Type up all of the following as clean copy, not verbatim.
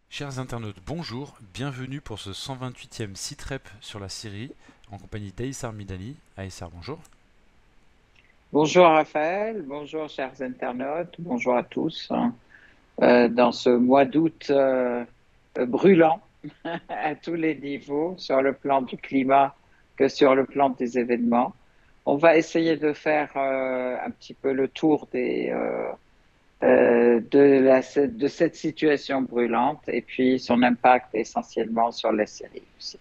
Chers internautes, bonjour, bienvenue pour ce 128e Sitrep sur la Syrie en compagnie d'Aïssar Midani. Aïssar, bonjour. Bonjour Raphaël, bonjour chers internautes, bonjour à tous. Dans ce mois d'août brûlant à tous les niveaux, sur le plan du climat que sur le plan des événements, on va essayer de faire un petit peu le tour de cette situation brûlante et puis son impact essentiellement sur la Syrie aussi.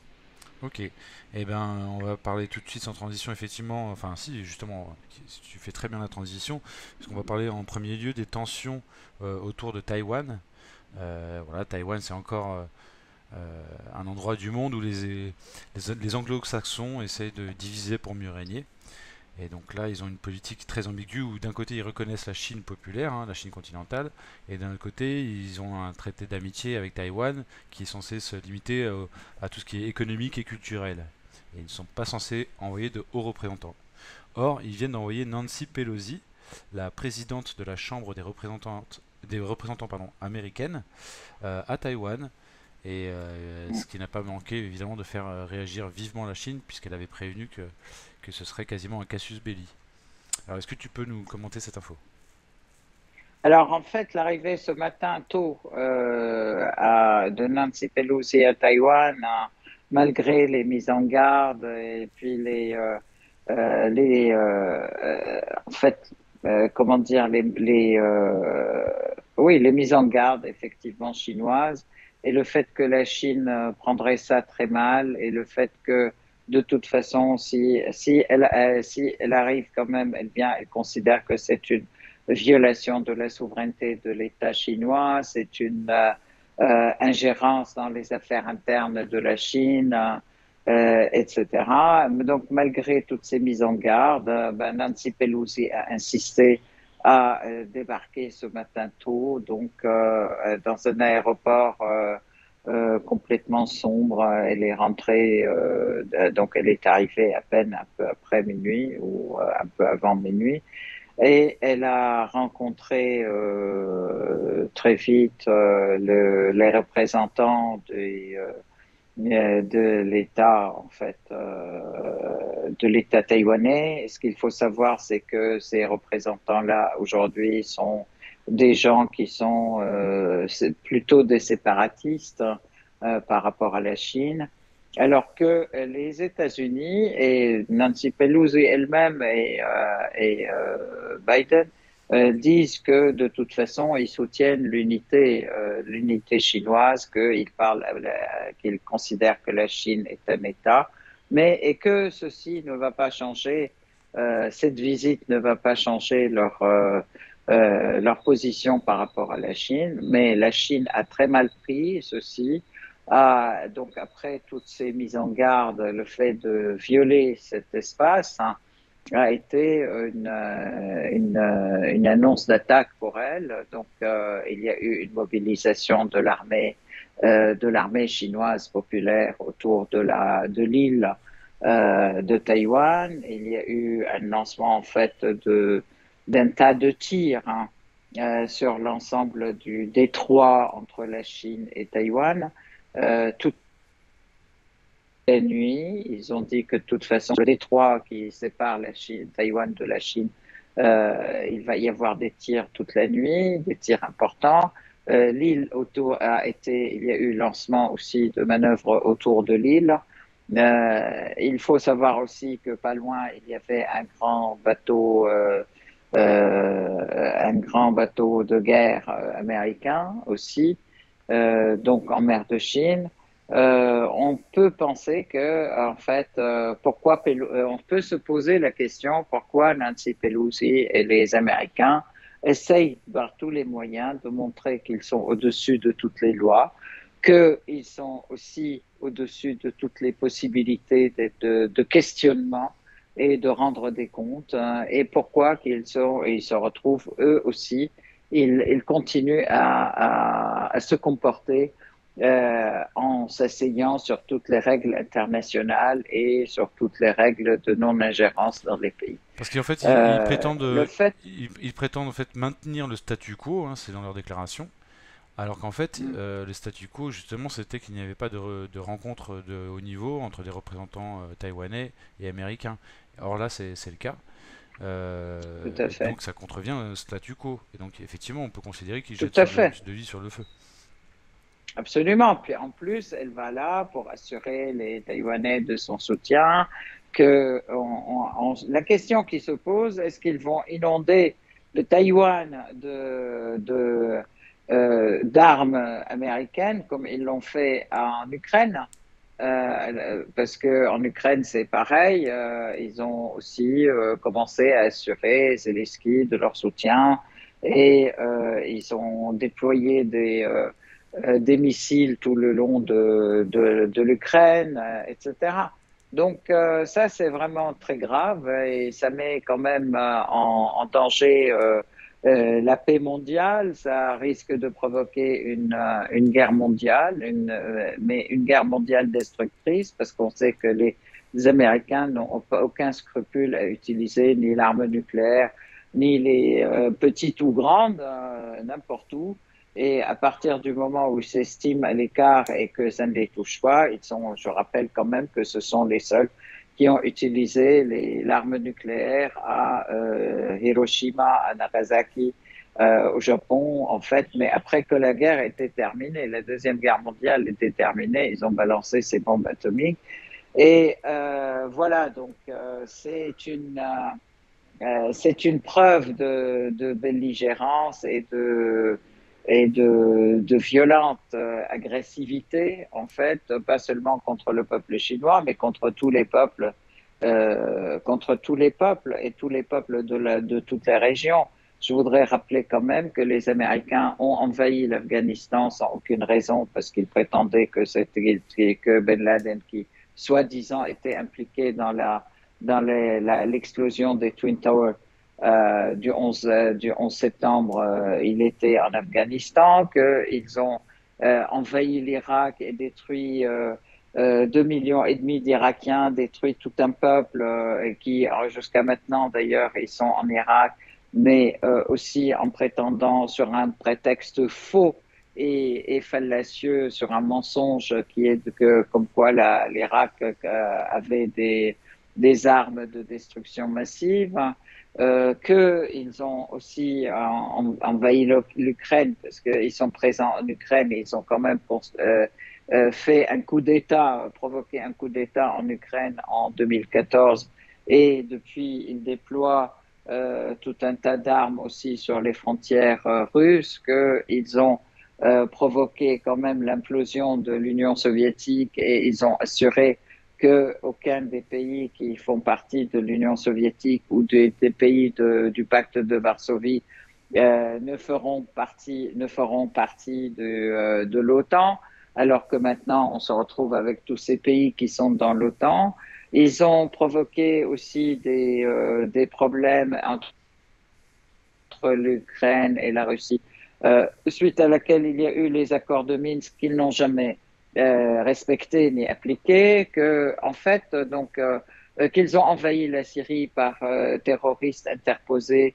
Ok, eh ben on va parler tout de suite sans transition effectivement, enfin si justement, tu fais très bien la transition, parce qu'on va parler en premier lieu des tensions autour de Taïwan. Voilà, Taïwan c'est encore un endroit du monde où les anglo-saxons essayent de diviser pour mieux régner. Et donc là, ils ont une politique très ambiguë où d'un côté ils reconnaissent la Chine populaire, hein, la Chine continentale, et d'un autre côté ils ont un traité d'amitié avec Taïwan qui est censé se limiter à tout ce qui est économique et culturel. Et ils ne sont pas censés envoyer de hauts représentants. Or, ils viennent d'envoyer Nancy Pelosi, la présidente de la Chambre des représentants américaine, à Taïwan. Et ce qui n'a pas manqué évidemment de faire réagir vivement la Chine, puisqu'elle avait prévenu que ce serait quasiment un casus belli. Alors est-ce que tu peux nous commenter cette info? Alors, en fait, l'arrivée ce matin tôt de Nancy Pelosi à Taïwan, malgré les mises en garde et puis en fait, comment dire, oui, les mises en garde effectivement chinoises et le fait que la Chine prendrait ça très mal et le fait que de toute façon, si elle arrive quand même, elle considère que c'est une violation de la souveraineté de l'État chinois, c'est une ingérence dans les affaires internes de la Chine, etc. Donc, malgré toutes ces mises en garde, Nancy Pelosi a insisté à débarquer ce matin tôt, donc dans un aéroport complètement sombre. Elle est rentrée, donc elle est arrivée à peine un peu après minuit ou un peu avant minuit. Et elle a rencontré très vite les représentants de l'État, en fait, de l'État taïwanais. Et ce qu'il faut savoir, c'est que ces représentants-là, aujourd'hui, sont des gens qui sont plutôt des séparatistes par rapport à la Chine. Alors que les États-Unis et Nancy Pelosi elle-même et Biden disent que de toute façon ils soutiennent l'unité chinoise, qu'ils considèrent que la Chine est un État, mais et que ceci ne va pas changer, cette visite ne va pas changer leur position par rapport à la Chine, mais la Chine a très mal pris ceci. Donc après toutes ces mises en garde, le fait de violer cet espace a été une annonce d'attaque pour elle. Donc il y a eu une mobilisation de l'armée chinoise populaire autour de l'île de Taïwan. Il y a eu un lancement en fait d'un tas de tirs sur l'ensemble du détroit entre la Chine et Taïwan. Toute la nuit, ils ont dit que de toute façon, le détroit qui sépare Taïwan de la Chine, il va y avoir des tirs toute la nuit, des tirs importants. L'île autour il y a eu lancement aussi de manœuvres autour de l'île. Il faut savoir aussi que pas loin, il y avait un grand bateau de guerre américain aussi, donc en mer de Chine. On peut penser que, en fait, on peut se poser la question pourquoi Nancy Pelosi et les Américains essayent par tous les moyens de montrer qu'ils sont au-dessus de toutes les lois, qu'ils sont aussi au-dessus de toutes les possibilités de questionnement et de rendre des comptes, et pourquoi ils se retrouvent eux aussi, ils continuent à se comporter en s'asseyant sur toutes les règles internationales et sur toutes les règles de non-ingérence dans les pays. Parce qu'en fait, Le fait, ils prétendent en fait maintenir le statu quo, hein, c'est dans leur déclaration. Alors qu'en fait, le statu quo, justement, c'était qu'il n'y avait pas de rencontre de haut niveau entre des représentants taïwanais et américains. Or là, c'est le cas. tout à fait, Donc ça contrevient au statu quo. Et donc effectivement, on peut considérer qu'ils tout jettent à fait. de l'huile sur le feu. Absolument. Puis en plus, elle va là pour assurer les Taïwanais de son soutien. Que la question qui se pose, est-ce qu'ils vont inonder le Taïwan d'armes américaines comme ils l'ont fait en Ukraine? Parce que en Ukraine, c'est pareil. Ils ont aussi commencé à assurer Zelensky de leur soutien et ils ont déployé des missiles tout le long de l'Ukraine, etc. Donc ça, c'est vraiment très grave et ça met quand même en danger la paix mondiale. Ça risque de provoquer une guerre mondiale, mais une guerre mondiale destructrice parce qu'on sait que les Américains n'ont aucun scrupule à utiliser ni l'arme nucléaire, ni les petites ou grandes, n'importe où. Et à partir du moment où ils s'estiment à l'écart et que ça ne les touche pas, je rappelle quand même que ce sont les seuls qui ont utilisé l'arme nucléaire à Hiroshima, à Nagasaki, au Japon, en fait. Mais après que la guerre était terminée, la Deuxième Guerre mondiale était terminée, ils ont balancé ces bombes atomiques. Et voilà, donc c'est une preuve de belligérance et de violente agressivité, en fait, pas seulement contre le peuple chinois, mais contre tous les peuples et tous les peuples de toutes les régions. Je voudrais rappeler quand même que les Américains ont envahi l'Afghanistan sans aucune raison parce qu'ils prétendaient que c'était que Ben Laden qui, soi-disant, était impliqué dans l'explosion des Twin Towers du 11 septembre. Il était en Afghanistan, qu'ils ont envahi l'Irak et détruit 2,5 millions d'Irakiens, détruit tout un peuple et qui, jusqu'à maintenant d'ailleurs, ils sont en Irak, mais aussi en prétendant sur un prétexte faux et fallacieux, sur un mensonge qui est comme quoi l'Irak avait des armes de destruction massive, qu'ils ont aussi envahi l'Ukraine parce qu'ils sont présents en Ukraine et ils ont quand même fait un coup d'État, provoqué un coup d'État en Ukraine en 2014 et depuis ils déploient tout un tas d'armes aussi sur les frontières russes, qu'ils ont provoqué quand même l'implosion de l'Union soviétique et ils ont assuré qu'aucun des pays qui font partie de l'Union soviétique ou des pays du pacte de Varsovie ne feront partie de l'OTAN, alors que maintenant on se retrouve avec tous ces pays qui sont dans l'OTAN. Ils ont provoqué aussi des problèmes entre l'Ukraine et la Russie, suite à laquelle il y a eu les accords de Minsk qu'ils n'ont jamais respectés ni appliqués, en fait, qu'ils ont envahi la Syrie par terroristes interposés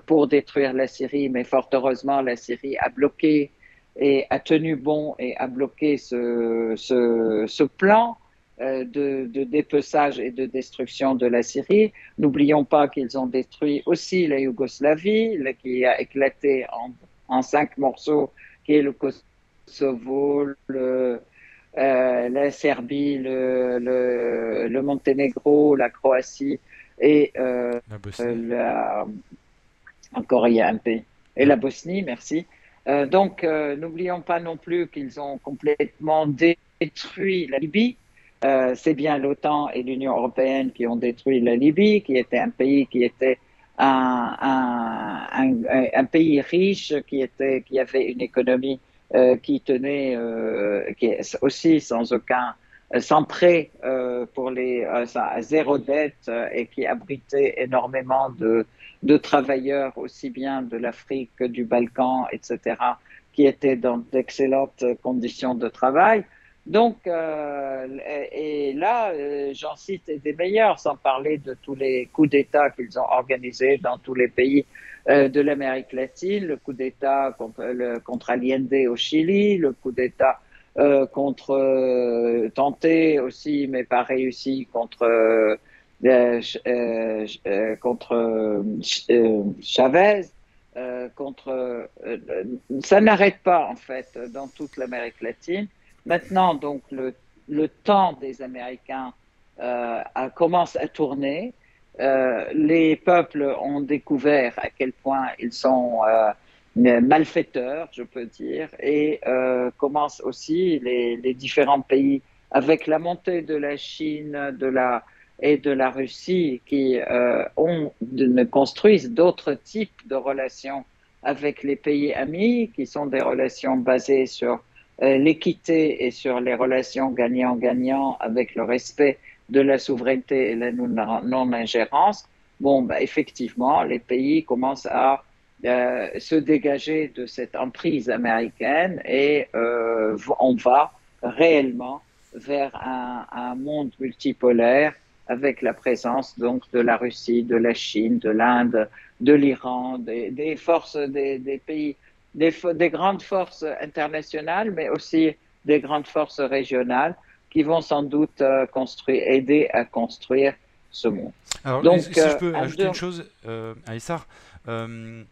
pour détruire la Syrie, mais fort heureusement, la Syrie a bloqué et a tenu bon et a bloqué ce plan de dépeçage et de destruction de la Syrie. N'oublions pas qu'ils ont détruit aussi la Yougoslavie, qui a éclaté en 5 morceaux, qui est le Kosovo, la Serbie, le Monténégro, la Croatie et La Bosnie. la, encore il y a un pays, et La- la Bosnie, merci. Donc, n'oublions pas non plus qu'ils ont complètement détruit la Libye. C'est bien l'OTAN et l'Union européenne qui ont détruit la Libye, qui était un pays qui était un pays riche, qui avait une économie qui tenait, qui est aussi sans prêt à zéro dette et qui abritait énormément de travailleurs aussi bien de l'Afrique que du Balkan, etc., qui étaient dans d'excellentes conditions de travail. Donc, et là, j'en cite des meilleurs, sans parler de tous les coups d'État qu'ils ont organisés dans tous les pays de l'Amérique latine, le coup d'État contre Allende au Chili, le coup d'État tenté aussi, mais pas réussi, contre Chavez. Ça n'arrête pas en fait dans toute l'Amérique latine. Maintenant, donc le temps des Américains commence à tourner. Les peuples ont découvert à quel point ils sont malfaiteurs, je peux dire, et commencent aussi les différents pays, avec la montée de la Chine, et de la Russie, qui construisent d'autres types de relations avec les pays amis, qui sont des relations basées sur l'équité et sur les relations gagnant-gagnant avec le respect de la souveraineté et la non-ingérence. Bon, bah, effectivement, les pays commencent à se dégager de cette emprise américaine et on va réellement vers un monde multipolaire avec la présence donc de la Russie, de la Chine, de l'Inde, de l'Iran, des forces des pays, des grandes forces internationales, mais aussi des grandes forces régionales qui vont sans doute aider à construire ce monde. Alors, Donc, si je peux ajouter une chose, Aïssar, euh,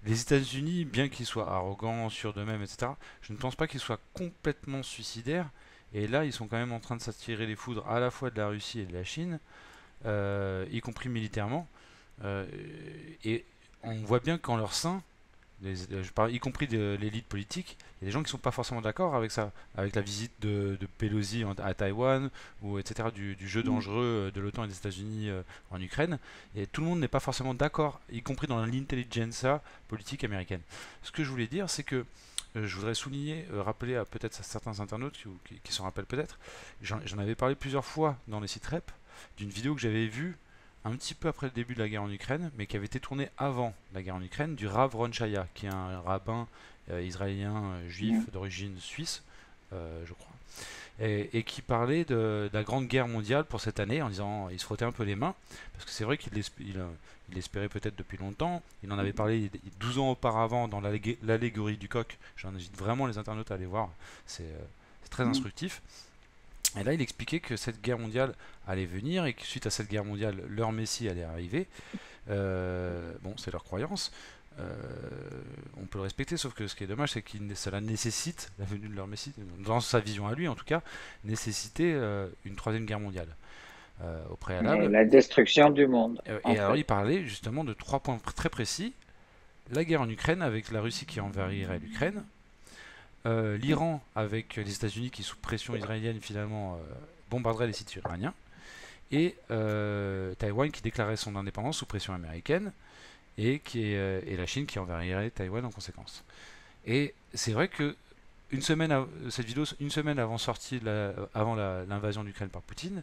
les États-Unis, bien qu'ils soient arrogants, sûrs d'eux-mêmes, etc., je ne pense pas qu'ils soient complètement suicidaires. Et là, ils sont quand même en train de s'attirer les foudres à la fois de la Russie et de la Chine, y compris militairement. Euh, et on voit bien qu'en leur sein, je parle, y compris de l'élite politique, il y a des gens qui ne sont pas forcément d'accord avec ça, avec la visite de Pelosi à Taïwan, ou etc., du jeu dangereux de l'OTAN et des États-Unis en Ukraine. Et tout le monde n'est pas forcément d'accord, y compris dans l'intelligentsia politique américaine. Ce que je voulais dire, c'est que je voudrais souligner, rappeler à peut-être certains internautes qui s'en rappellent peut-être, j'en avais parlé plusieurs fois dans les sites rep, d'une vidéo que j'avais vue un petit peu après le début de la guerre en Ukraine, mais qui avait été tourné avant la guerre en Ukraine, du Rav Ron Shaya, qui est un rabbin israélien juif d'origine suisse, je crois, et qui parlait de la Grande Guerre mondiale pour cette année, en disant, il se frottait un peu les mains, parce que c'est vrai qu'il l'espérait peut-être depuis longtemps, il en avait parlé 12 ans auparavant dans l'allégorie du coq, j'en invite vraiment les internautes à aller voir, c'est très instructif. Et là, il expliquait que cette guerre mondiale allait venir et que suite à cette guerre mondiale, leur Messie allait arriver. Bon, c'est leur croyance. Euh, on peut le respecter, sauf que ce qui est dommage, c'est que cela nécessite, la venue de leur Messie, dans sa vision à lui en tout cas, nécessitait une troisième guerre mondiale au et préalable. la destruction du monde, en Et alors, fait. il parlait justement de trois points très précis. La guerre en Ukraine, avec la Russie qui envahirait l'Ukraine, l'Iran avec les États-Unis qui, sous pression israélienne, finalement bombarderait les sites iraniens, et Taïwan qui déclarait son indépendance sous pression américaine, et la Chine qui enverrait Taïwan en conséquence. Et c'est vrai que cette vidéo, une semaine avant l'invasion d'Ukraine par Poutine,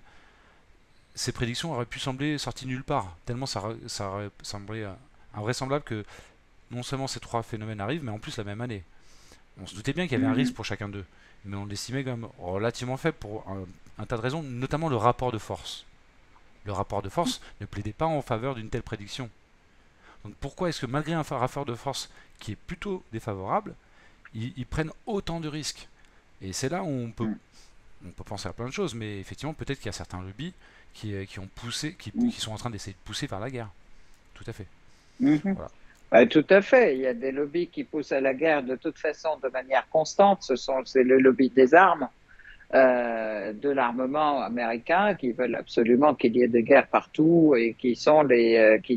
ces prédictions auraient pu sembler sorties nulle part, tellement ça aurait semblé invraisemblable que non seulement ces trois phénomènes arrivent, mais en plus la même année. On se doutait bien qu'il y avait un risque pour chacun d'eux, mais on l'estimait quand même relativement faible pour un tas de raisons, notamment le rapport de force. Le rapport de force ne plaidait pas en faveur d'une telle prédiction. Donc pourquoi est-ce que malgré un rapport de force qui est plutôt défavorable, ils prennent autant de risques? Et c'est là où on peut penser à plein de choses, mais effectivement peut-être qu'il y a certains lobbies qui ont poussé, qui sont en train d'essayer de pousser vers la guerre. Tout à fait. Voilà. Tout à fait. Il y a des lobbies qui poussent à la guerre de toute façon de manière constante. C'est le lobby des armes, de l'armement américain, qui veulent absolument qu'il y ait des guerres partout et qui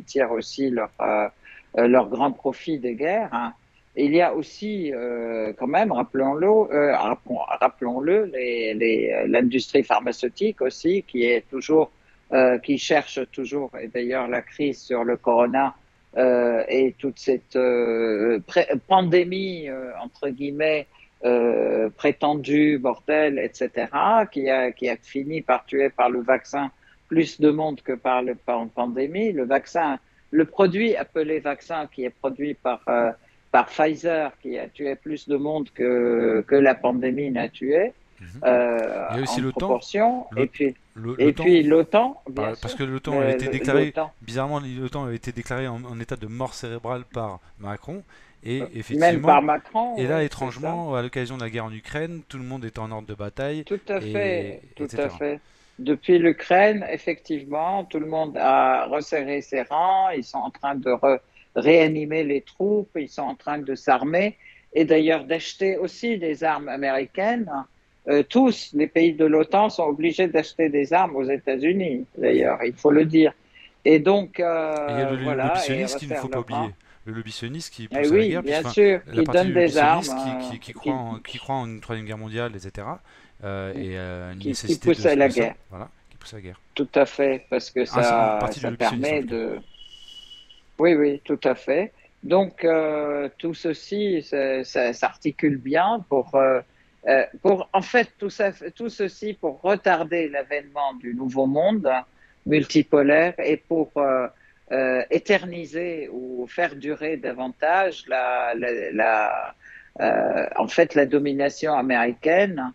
tirent aussi leur grand profit des guerres. Hein. Il y a aussi, quand même, rappelons-le, l'industrie pharmaceutique aussi, qui cherche toujours, et d'ailleurs la crise sur le corona et toute cette pandémie, entre guillemets, prétendue, bordel, etc., qui a fini par tuer par le vaccin plus de monde que par la pandémie. Le produit appelé vaccin, qui est produit par par Pfizer, qui a tué plus de monde que la pandémie n'a tué, Mhm. Il y a aussi en l'OTAN. proportion. Et puis L'OTAN, l'OTAN, bien parce sûr, que l'OTAN avait été déclaré, l'OTAN, bizarrement, l'OTAN avait été déclaré en état de mort cérébrale par Macron. Et même effectivement, par Macron, et là, oui, c'est ça. étrangement, à l'occasion de la guerre en Ukraine, tout le monde est en ordre de bataille, Tout à et fait, tout à etc. fait. Depuis l'Ukraine, effectivement, tout le monde a resserré ses rangs. Ils sont en train de réanimer les troupes. Ils sont en train de s'armer et d'ailleurs d'acheter aussi des armes américaines. Tous les pays de l'OTAN sont obligés d'acheter des armes aux États-Unis, Mhm. d'ailleurs, il faut le dire. Et donc, Et il y a le lobby voilà, et ils sioniste qu'il ne faut resserrent pas leurs rangs. oublier. Le lobby sioniste qui Et pousse à la oui, guerre, puisque bien enfin, sûr, la qui partie donnent du lobby des armes, sioniste qui qui croit en une troisième guerre mondiale, etc. Et une qui nécessité poussent à de la ça, guerre. voilà, qui pousse à la guerre. Tout à fait, parce que Une ça, partie du ça lobby sioniste en permet tout cas. de... Oui, oui, tout à fait. Donc, tout ceci s'articule bien pour, en fait, tout ceci pour retarder l'avènement du nouveau monde multipolaire et pour éterniser ou faire durer davantage en fait, la domination américaine,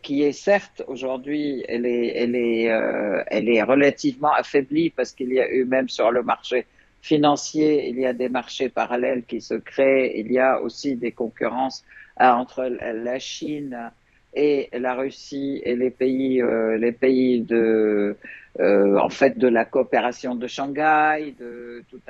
qui est certes aujourd'hui, elle est relativement affaiblie parce qu'il y a eu même sur le marché financier, il y a des marchés parallèles qui se créent, il y a aussi des concurrences entre la Chine et la Russie et les pays en fait, de la coopération de Shanghai, de tout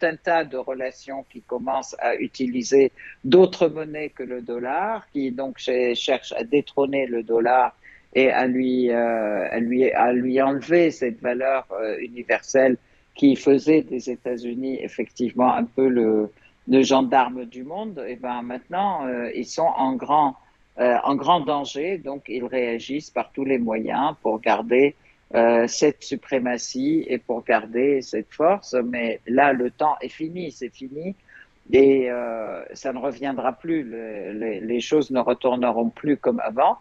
un tas de relations qui commencent à utiliser d'autres monnaies que le dollar, qui donc cherchent à détrôner le dollar et à lui enlever cette valeur universelle qui faisait des États-Unis effectivement un peu le gendarme du monde. Et ben maintenant, ils sont en grand danger, donc ils réagissent par tous les moyens pour garder cette suprématie et pour garder cette force. Mais là, le temps est fini, c'est fini. Et ça ne reviendra plus, les choses ne retourneront plus comme avant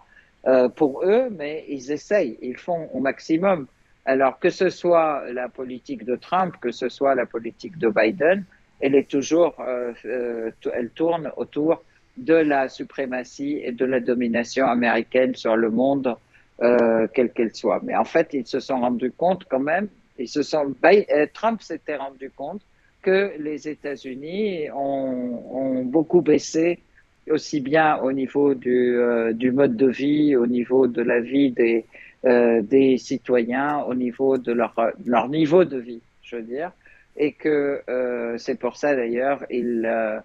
pour eux, mais ils essayent, ils font au maximum. Alors que ce soit la politique de Trump, que ce soit la politique de Biden, elle est toujours, elle tourne autour de la suprématie et de la domination américaine sur le monde, quelle qu'elle soit. Mais en fait, ils se sont rendus compte quand même, Trump s'était rendu compte que les États-Unis ont beaucoup baissé, aussi bien au niveau du mode de vie, au niveau de la vie des citoyens, au niveau de leur niveau de vie, je veux dire, et que c'est pour ça d'ailleurs il a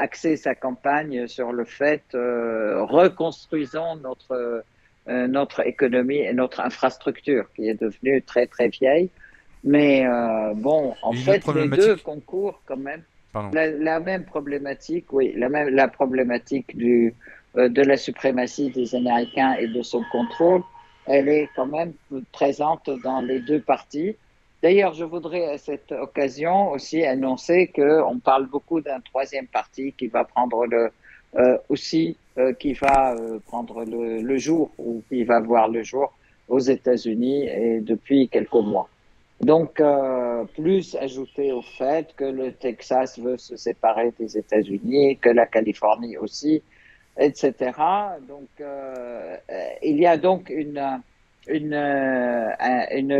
axé sa campagne sur le fait reconstruisons notre économie et notre infrastructure qui est devenue très très vieille. Mais bon, en Et une autre fait, les deux problématique, concourent quand même. pardon, La même problématique, oui, la problématique de la suprématie des Américains et de son contrôle, elle est quand même présente dans les deux parties. D'ailleurs, je voudrais à cette occasion aussi annoncer qu'on parle beaucoup d'un troisième parti qui va prendre qui va prendre le jour ou qui va voir le jour aux États-Unis et depuis quelques mois. Donc, plus ajouté au fait que le Texas veut se séparer des États-Unis, que la Californie aussi, etc. Donc, il y a donc une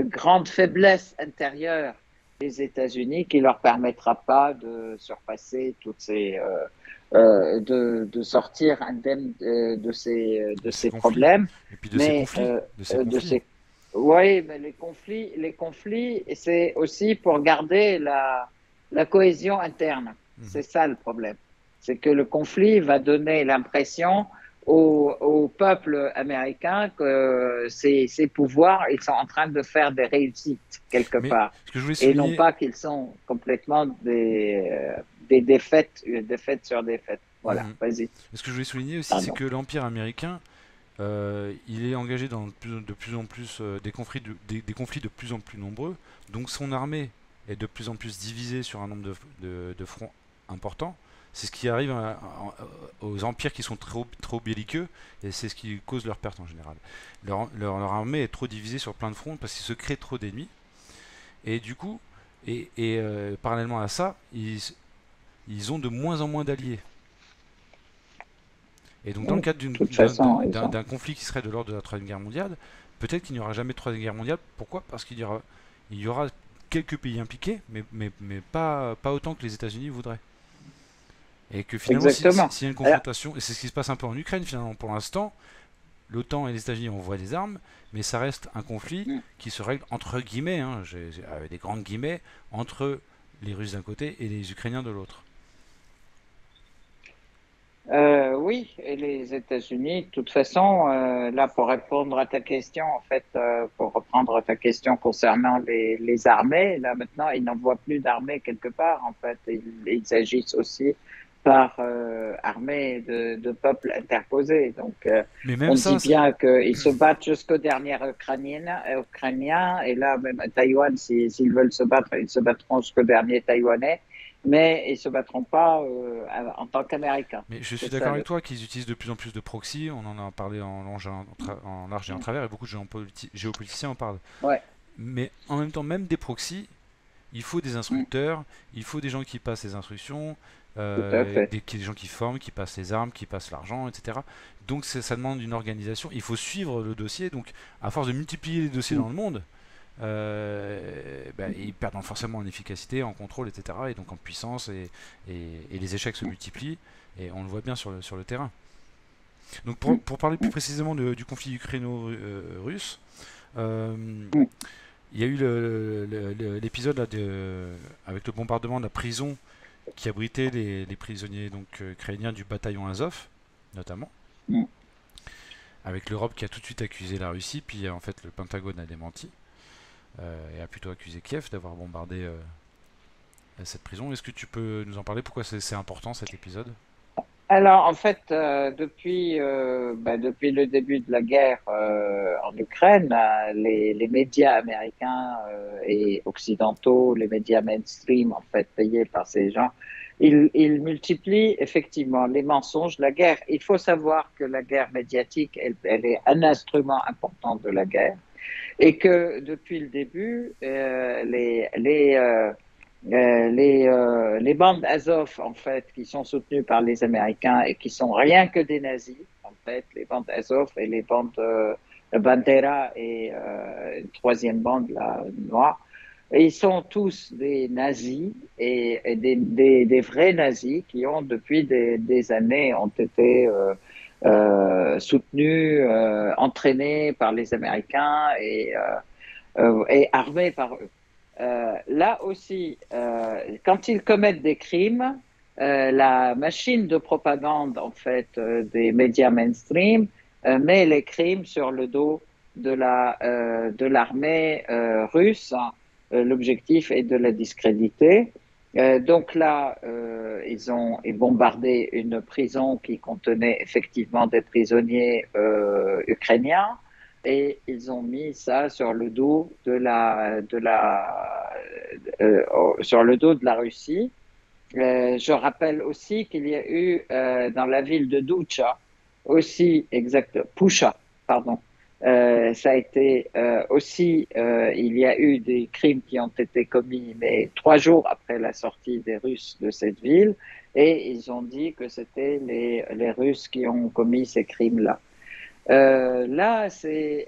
grande faiblesse intérieure des États-Unis qui leur permettra pas de surpasser toutes de sortir indemne de de ces ces conflits, problèmes, et puis mais de ces de conflits. ces oui, mais les conflits, c'est aussi pour garder la cohésion interne. Mhm. C'est ça le problème. C'est que le conflit va donner l'impression au peuple américain que ces pouvoirs, ils sont en train de faire des réussites quelque Mais part. ce que je voulais Et non souligner, pas qu'ils sont complètement des défaites, défaites sur défaites. Voilà, mhm. vas-y, Ce que je voulais souligner aussi, c'est pardon. que l'Empire américain, il est engagé dans de plus en plus des conflits de plus en plus nombreux, donc son armée est de plus en plus divisée sur un nombre de fronts importants. C'est ce qui arrive aux empires qui sont trop belliqueux, et c'est ce qui cause leur perte en général. Leur armée est trop divisée sur plein de fronts parce qu'ils se créent trop d'ennemis, et du coup, parallèlement à ça, ils ont de moins en moins d'alliés. Et donc, dans le Oui, cadre de toute façon, ils ont. d'un conflit qui serait de l'ordre de la Troisième Guerre mondiale, peut-être qu'il n'y aura jamais de Troisième Guerre mondiale. Pourquoi? Parce il y aura quelques pays impliqués, mais pas autant que les États-Unis voudraient. Et que finalement, Exactement. s'il y a une Alors, confrontation, et c'est ce qui se passe un peu en Ukraine finalement pour l'instant, l'OTAN et les États-Unis envoient des armes, mais ça reste un conflit mm, qui se règle entre guillemets, hein, avec des grandes guillemets, entre les Russes d'un côté et les Ukrainiens de l'autre. oui, et les États-Unis, de toute façon, là, pour répondre à ta question, en fait, pour reprendre ta question concernant les armées, là, maintenant, ils n'envoient plus d'armées quelque part, en fait. Ils agissent aussi par armée de peuples interposés. Donc, Mais même on ça, dit bien qu'ils se battent jusqu'au dernier Ukrainien, et là, même à Taïwan, s'ils veulent se battre, ils se battront jusqu'au dernier Taïwanais, mais ils se battront pas en tant qu'Américains. mais je suis C'est d'accord ça avec le toi truc. qu'ils utilisent de plus en plus de proxy, on en a parlé en large et en travers, et beaucoup de géopoliticiens en parlent. Ouais, Mais en même temps, même des proxys, il faut des mm, instructeurs, il faut des gens qui passent les instructions, tout à fait. des gens qui forment, qui passent les armes, qui passent l'argent, etc. Donc ça demande une organisation. Il faut suivre le dossier. Donc à force de multiplier les dossiers Mm, dans le monde, ils perdent forcément en efficacité, en contrôle, etc. Et donc en puissance, et les échecs se multiplient. Et on le voit bien sur le terrain. Donc mm, pour parler plus mm, précisément du conflit ukraino-russe, euh, mm. il y a eu l'épisode là, avec le bombardement de la prison qui abritait les prisonniers donc, ukrainiens du bataillon Azov, notamment, Mm. avec l'Europe qui a tout de suite accusé la Russie, puis en fait le Pentagone a démenti, et a plutôt accusé Kiev d'avoir bombardé cette prison. Est-ce que tu peux nous en parler? Pourquoi c'est important cet épisode? Alors, en fait, depuis le début de la guerre en Ukraine, les médias américains et occidentaux, les médias mainstream, en fait, payés par ces gens, ils multiplient effectivement les mensonges de la guerre. Il faut savoir que la guerre médiatique, elle est un instrument important de la guerre et que depuis le début, les bandes Azov, en fait, qui sont soutenues par les Américains et qui sont rien que des nazis, en fait, les bandes Azov et les bandes Bandera et une troisième bande, la noire, et ils sont tous des nazis et des vrais nazis qui ont, depuis des années, ont été soutenus, entraînés par les Américains et armés par eux. Là aussi, quand ils commettent des crimes, la machine de propagande en fait des médias mainstream met les crimes sur le dos de l'armée russe. L'objectif est de la discréditer. Donc là, ils ont bombardé une prison qui contenait effectivement des prisonniers ukrainiens et ils ont mis ça sur le dos sur le dos de la Russie. Je rappelle aussi qu'il y a eu dans la ville de Doucha aussi exact Pusha, pardon. Ça a été aussi il y a eu des crimes qui ont été commis mais 3 jours après la sortie des Russes de cette ville et ils ont dit que c'était les Russes qui ont commis ces crimes-là. Là, c'est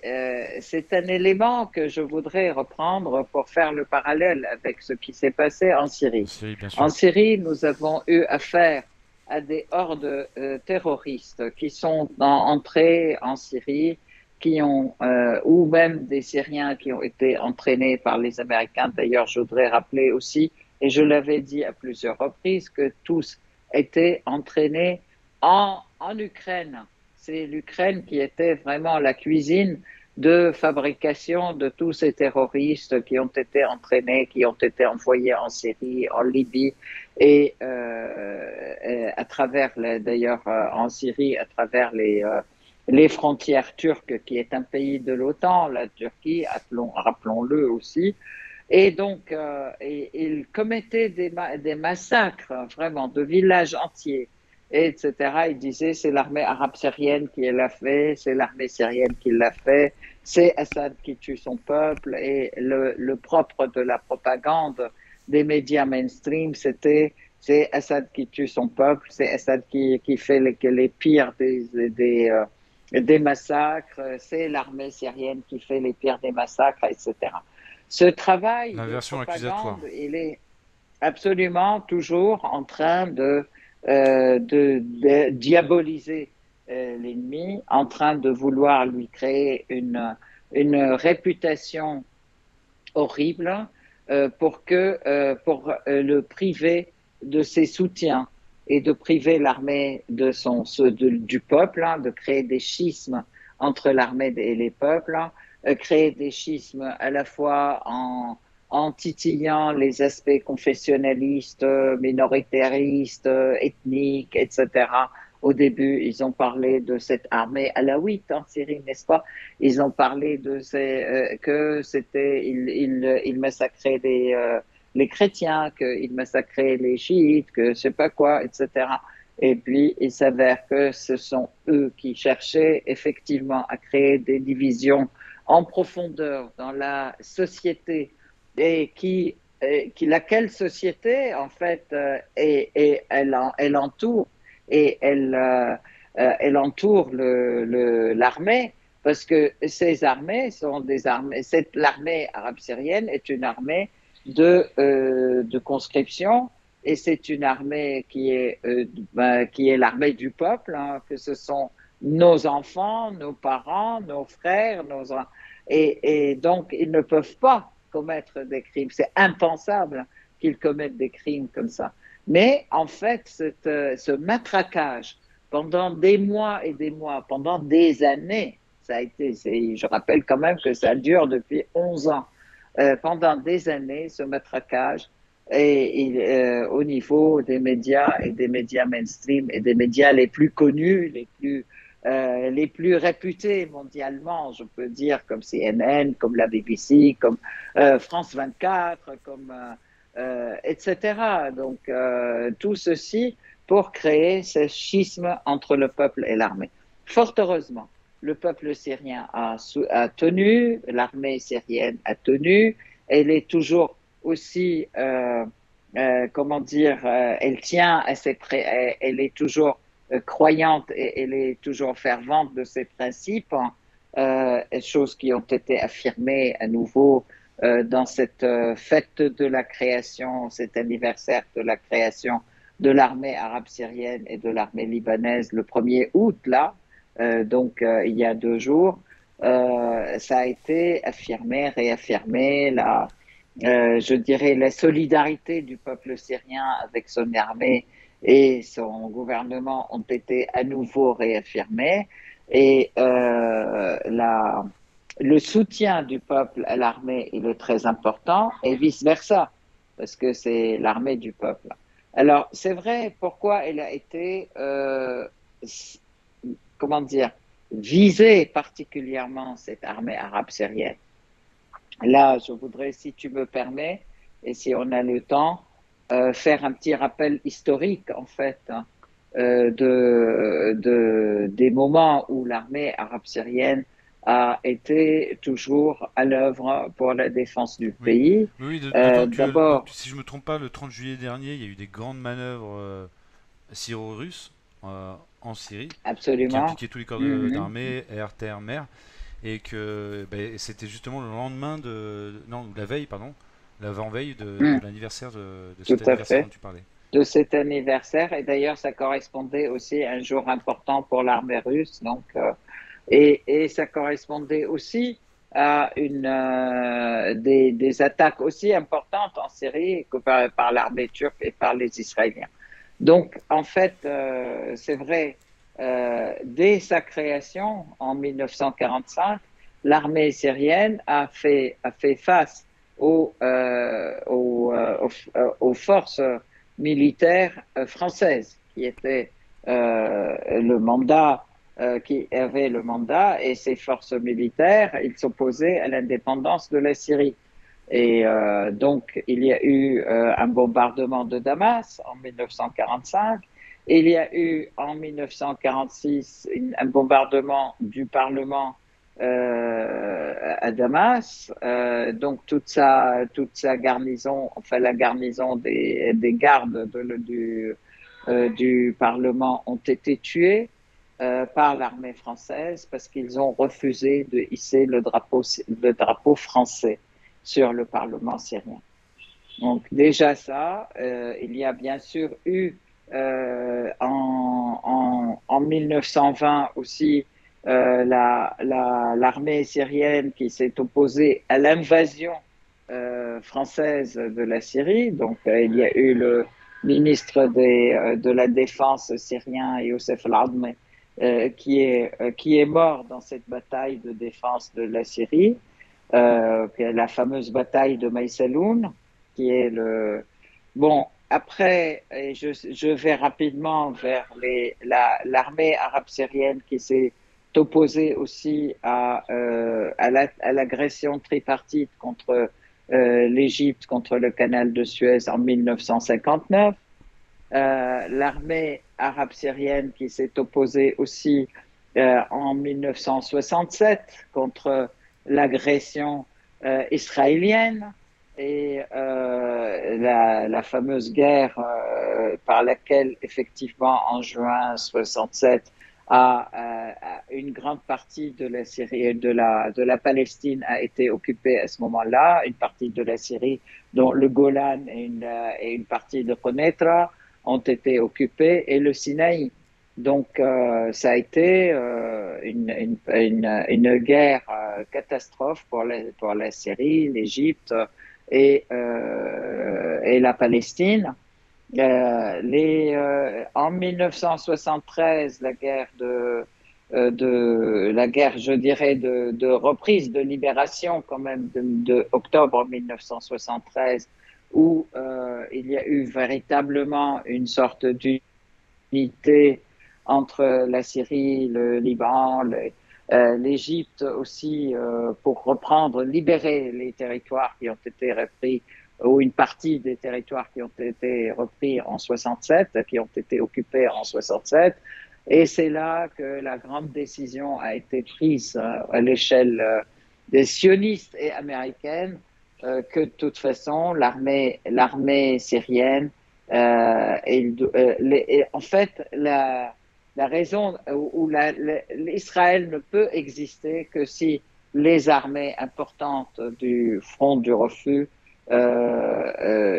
un élément que je voudrais reprendre pour faire le parallèle avec ce qui s'est passé en Syrie. C'est bien En sûr. Syrie, nous avons eu affaire à des hordes terroristes qui sont entrés en Syrie, ou même des Syriens qui ont été entraînés par les Américains. D'ailleurs, je voudrais rappeler aussi, et je l'avais dit à plusieurs reprises, que tous étaient entraînés en Ukraine. C'est l'Ukraine qui était vraiment la cuisine de fabrication de tous ces terroristes qui ont été entraînés, qui ont été envoyés en Syrie, en Libye et à travers, d'ailleurs en Syrie, à travers les frontières turques, qui est un pays de l'OTAN, la Turquie, rappelons-le aussi. Et donc, ils commettaient des massacres, vraiment, de villages entiers, etc. Ils disaient, c'est l'armée arabe syrienne qui l'a fait, c'est l'armée syrienne qui l'a fait, c'est Assad qui tue son peuple. Et le propre de la propagande des médias mainstream, c'était c'est Assad qui tue son peuple, c'est Assad qui fait les pires des massacres, c'est l'armée syrienne qui fait les pires des massacres, etc. Ce travail de L'inversion accusatoire. propagande, il est absolument toujours en train de diaboliser l'ennemi, en train de vouloir lui créer une réputation horrible pour le priver de ses soutiens et de priver l'armée du peuple, hein, de créer des schismes entre l'armée et les peuples, hein, créer des schismes à la fois en titillant les aspects confessionnalistes, minoritaristes, ethniques, etc. Au début, ils ont parlé de cette armée alaouite en Syrie, n'est-ce pas? Ils ont parlé que ils massacraient les chrétiens, qu'ils massacraient les chiites, que je sais pas quoi, etc. Et puis, il s'avère que ce sont eux qui cherchaient effectivement à créer des divisions en profondeur dans la société et laquelle société, en fait, elle entoure et elle entoure l'armée parce que ces armées sont des armées. L'armée arabe syrienne est une armée de conscription et c'est une armée qui est l'armée du peuple, hein, que ce sont nos enfants, nos parents, nos frères, et donc ils ne peuvent pas commettre des crimes. C'est impensable qu'ils commettent des crimes comme ça. Mais en fait, ce matraquage pendant des mois et des mois, pendant des années, ça a été, je rappelle quand même que ça dure depuis 11 ans, pendant des années, ce matraquage, au niveau des médias et des médias mainstream et des médias les plus connus, les plus réputés mondialement, je peux dire, comme CNN, comme la BBC, comme France 24, etc. Donc, tout ceci pour créer ce schisme entre le peuple et l'armée. Fort heureusement, le peuple syrien a tenu, l'armée syrienne a tenu, elle est toujours aussi, comment dire, elle tient à elle est toujours croyante et elle est toujours fervente de ses principes, choses qui ont été affirmées à nouveau dans cette fête de la création, cet anniversaire de la création de l'armée arabe syrienne et de l'armée libanaise le 1er août, là, il y a 2 jours, ça a été affirmé, réaffirmé, je dirais la solidarité du peuple syrien avec son armée et son gouvernement ont été à nouveau réaffirmés et le soutien du peuple à l'armée il est très important et vice-versa parce que c'est l'armée du peuple. Alors c'est vrai pourquoi elle a été comment dire visée particulièrement cette armée arabe syrienne. Là, je voudrais, si tu me permets, et si on a le temps, faire un petit rappel historique, en fait, hein, des moments où l'armée arabe syrienne a été toujours à l'œuvre pour la défense du Oui, pays. oui, oui, d'autant que, D'abord, si je me trompe pas, le 30 juillet dernier, il y a eu des grandes manœuvres syro-russes en Syrie, qui absolument. impliquaient tous les corps Mhm. d'armée, air, terre, mer, et que c'était justement le lendemain non, la veille, pardon, l'avant-veille de Mhm. l'anniversaire de Tout cet à anniversaire dont fait. tu parlais. De cet anniversaire. Et d'ailleurs, ça correspondait aussi à un jour important pour l'armée russe. Et ça correspondait aussi à des attaques aussi importantes en Syrie que par l'armée turque et par les Israéliens. Donc, en fait, c'est vrai, dès sa création en 1945, l'armée syrienne a fait face aux forces militaires françaises qui étaient le mandat qui avaient le mandat et ces forces militaires, ils s'opposaient à l'indépendance de la Syrie. Et donc, il y a eu un bombardement de Damas en 1945. Il y a eu en 1946 un bombardement du Parlement à Damas. Donc toute sa garnison, enfin la garnison des gardes du Parlement ont été tués par l'armée française parce qu'ils ont refusé de hisser le drapeau français sur le Parlement syrien. Donc déjà ça, il y a bien sûr eu en 1920 aussi l'armée syrienne qui s'est opposée à l'invasion française de la Syrie. Donc il y a eu le ministre de la Défense syrien, Youssef al-Admi, qui est mort dans cette bataille de défense de la Syrie, la fameuse bataille de Maïsaloun, qui est le... Bon, après, je vais rapidement vers l'armée arabe syrienne qui s'est opposée aussi à l'agression tripartite contre l'Égypte, contre le canal de Suez en 1959. L'armée arabe syrienne qui s'est opposée aussi en 1967 contre l'agression israélienne et la fameuse guerre par laquelle, effectivement, en juin 67, une grande partie de la Syrie, de la Palestine a été occupée à ce moment-là, une partie de la Syrie, dont le Golan et une partie de Konetra ont été occupées, et le Sinaï. Donc, ça a été une guerre catastrophe pour la Syrie, l'Égypte et la Palestine. En 1973, la guerre, je dirais, de reprise, de libération quand même de octobre 1973, où il y a eu véritablement une sorte d'unité entre la Syrie, le Liban, l'Égypte aussi, pour reprendre, libérer les territoires qui ont été repris, ou une partie des territoires qui ont été repris en 67, qui ont été occupés en 67. Et c'est là que la grande décision a été prise à l'échelle des sionistes et américaines, que de toute façon, l'armée syrienne, en fait, la raison où l'Israël ne peut exister que si les armées importantes du front du refus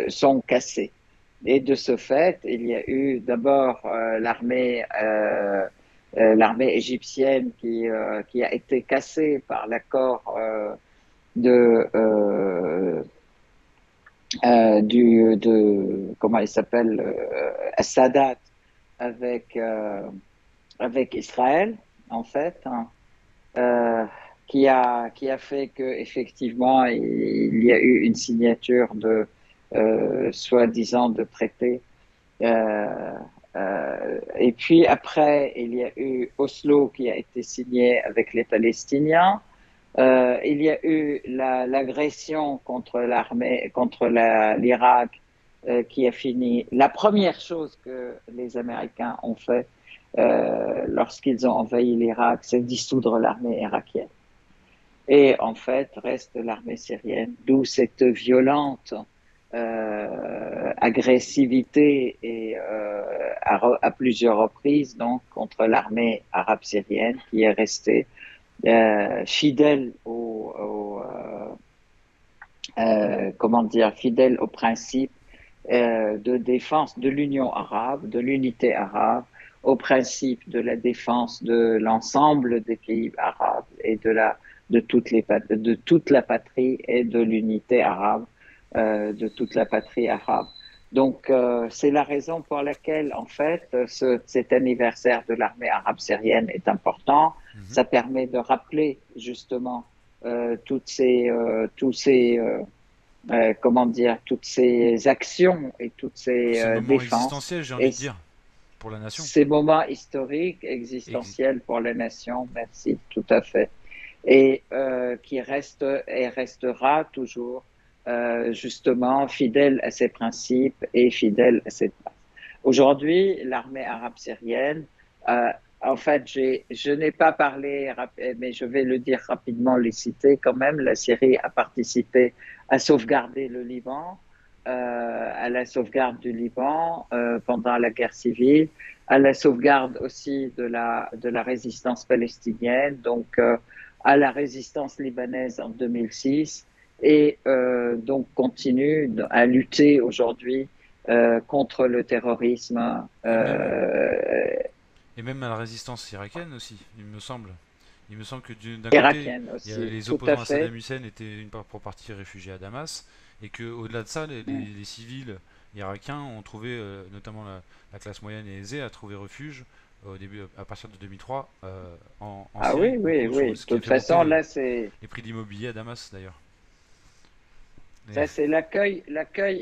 sont cassées. Et de ce fait, il y a eu d'abord l'armée égyptienne qui a été cassée par l'accord de comment il s'appelle, Sadat avec Israël, en fait, hein, qui a fait que effectivement il y a eu une signature de soi-disant de traité. Et puis après, il y a eu Oslo qui a été signé avec les Palestiniens. Il y a eu l'agression contre l'armée, contre l'Irak, qui a fini. La première chose que les Américains ont fait lorsqu'ils ont envahi l'Irak, c'est dissoudre l'armée irakienne. Et en fait, reste l'armée syrienne, d'où cette violente agressivité et à plusieurs reprises donc contre l'armée arabe syrienne qui est restée fidèle comment dire, fidèle au principe de défense de l'Union arabe, de l'unité arabe, au principe de la défense de l'ensemble des pays arabes et de toute la patrie et de l'unité arabe, de toute la patrie arabe. Donc, c'est la raison pour laquelle, en fait, cet anniversaire de l'armée arabe syrienne est important. Ça permet de rappeler justement toutes ces actions et toutes Ce ces moment défenses existentiel, j'ai envie et de dire, pour la nation. ces moments historiques, existentiels pour la nation. Merci, tout à fait. Et qui reste et restera toujours justement fidèle à ses principes et fidèle à ses bases. Aujourd'hui, l'armée arabe syrienne En fait, je n'ai pas parlé, mais je vais le dire rapidement, les citer quand même. La Syrie a participé à sauvegarder le Liban, à la sauvegarde du Liban pendant la guerre civile, à la sauvegarde aussi de la résistance palestinienne, donc à la résistance libanaise en 2006, et donc continue à lutter aujourd'hui contre le terrorisme. Et même, et même à la résistance irakienne aussi, il me semble. Il me semble que d'un côté, Irakienne aussi, les tout à opposants à fait. Saddam Hussein étaient pour partie réfugiés à Damas, et qu'au-delà de ça, les civils irakiens ont trouvé, notamment la classe moyenne et aisée, a trouvé refuge au début, à partir de 2003, en Ah oui, Syrie, oui, beaucoup, oui. De ce qui a toute fait monter façon, là, c'est les prix de l'immobilier à Damas d'ailleurs. Et- ça, c'est l'accueil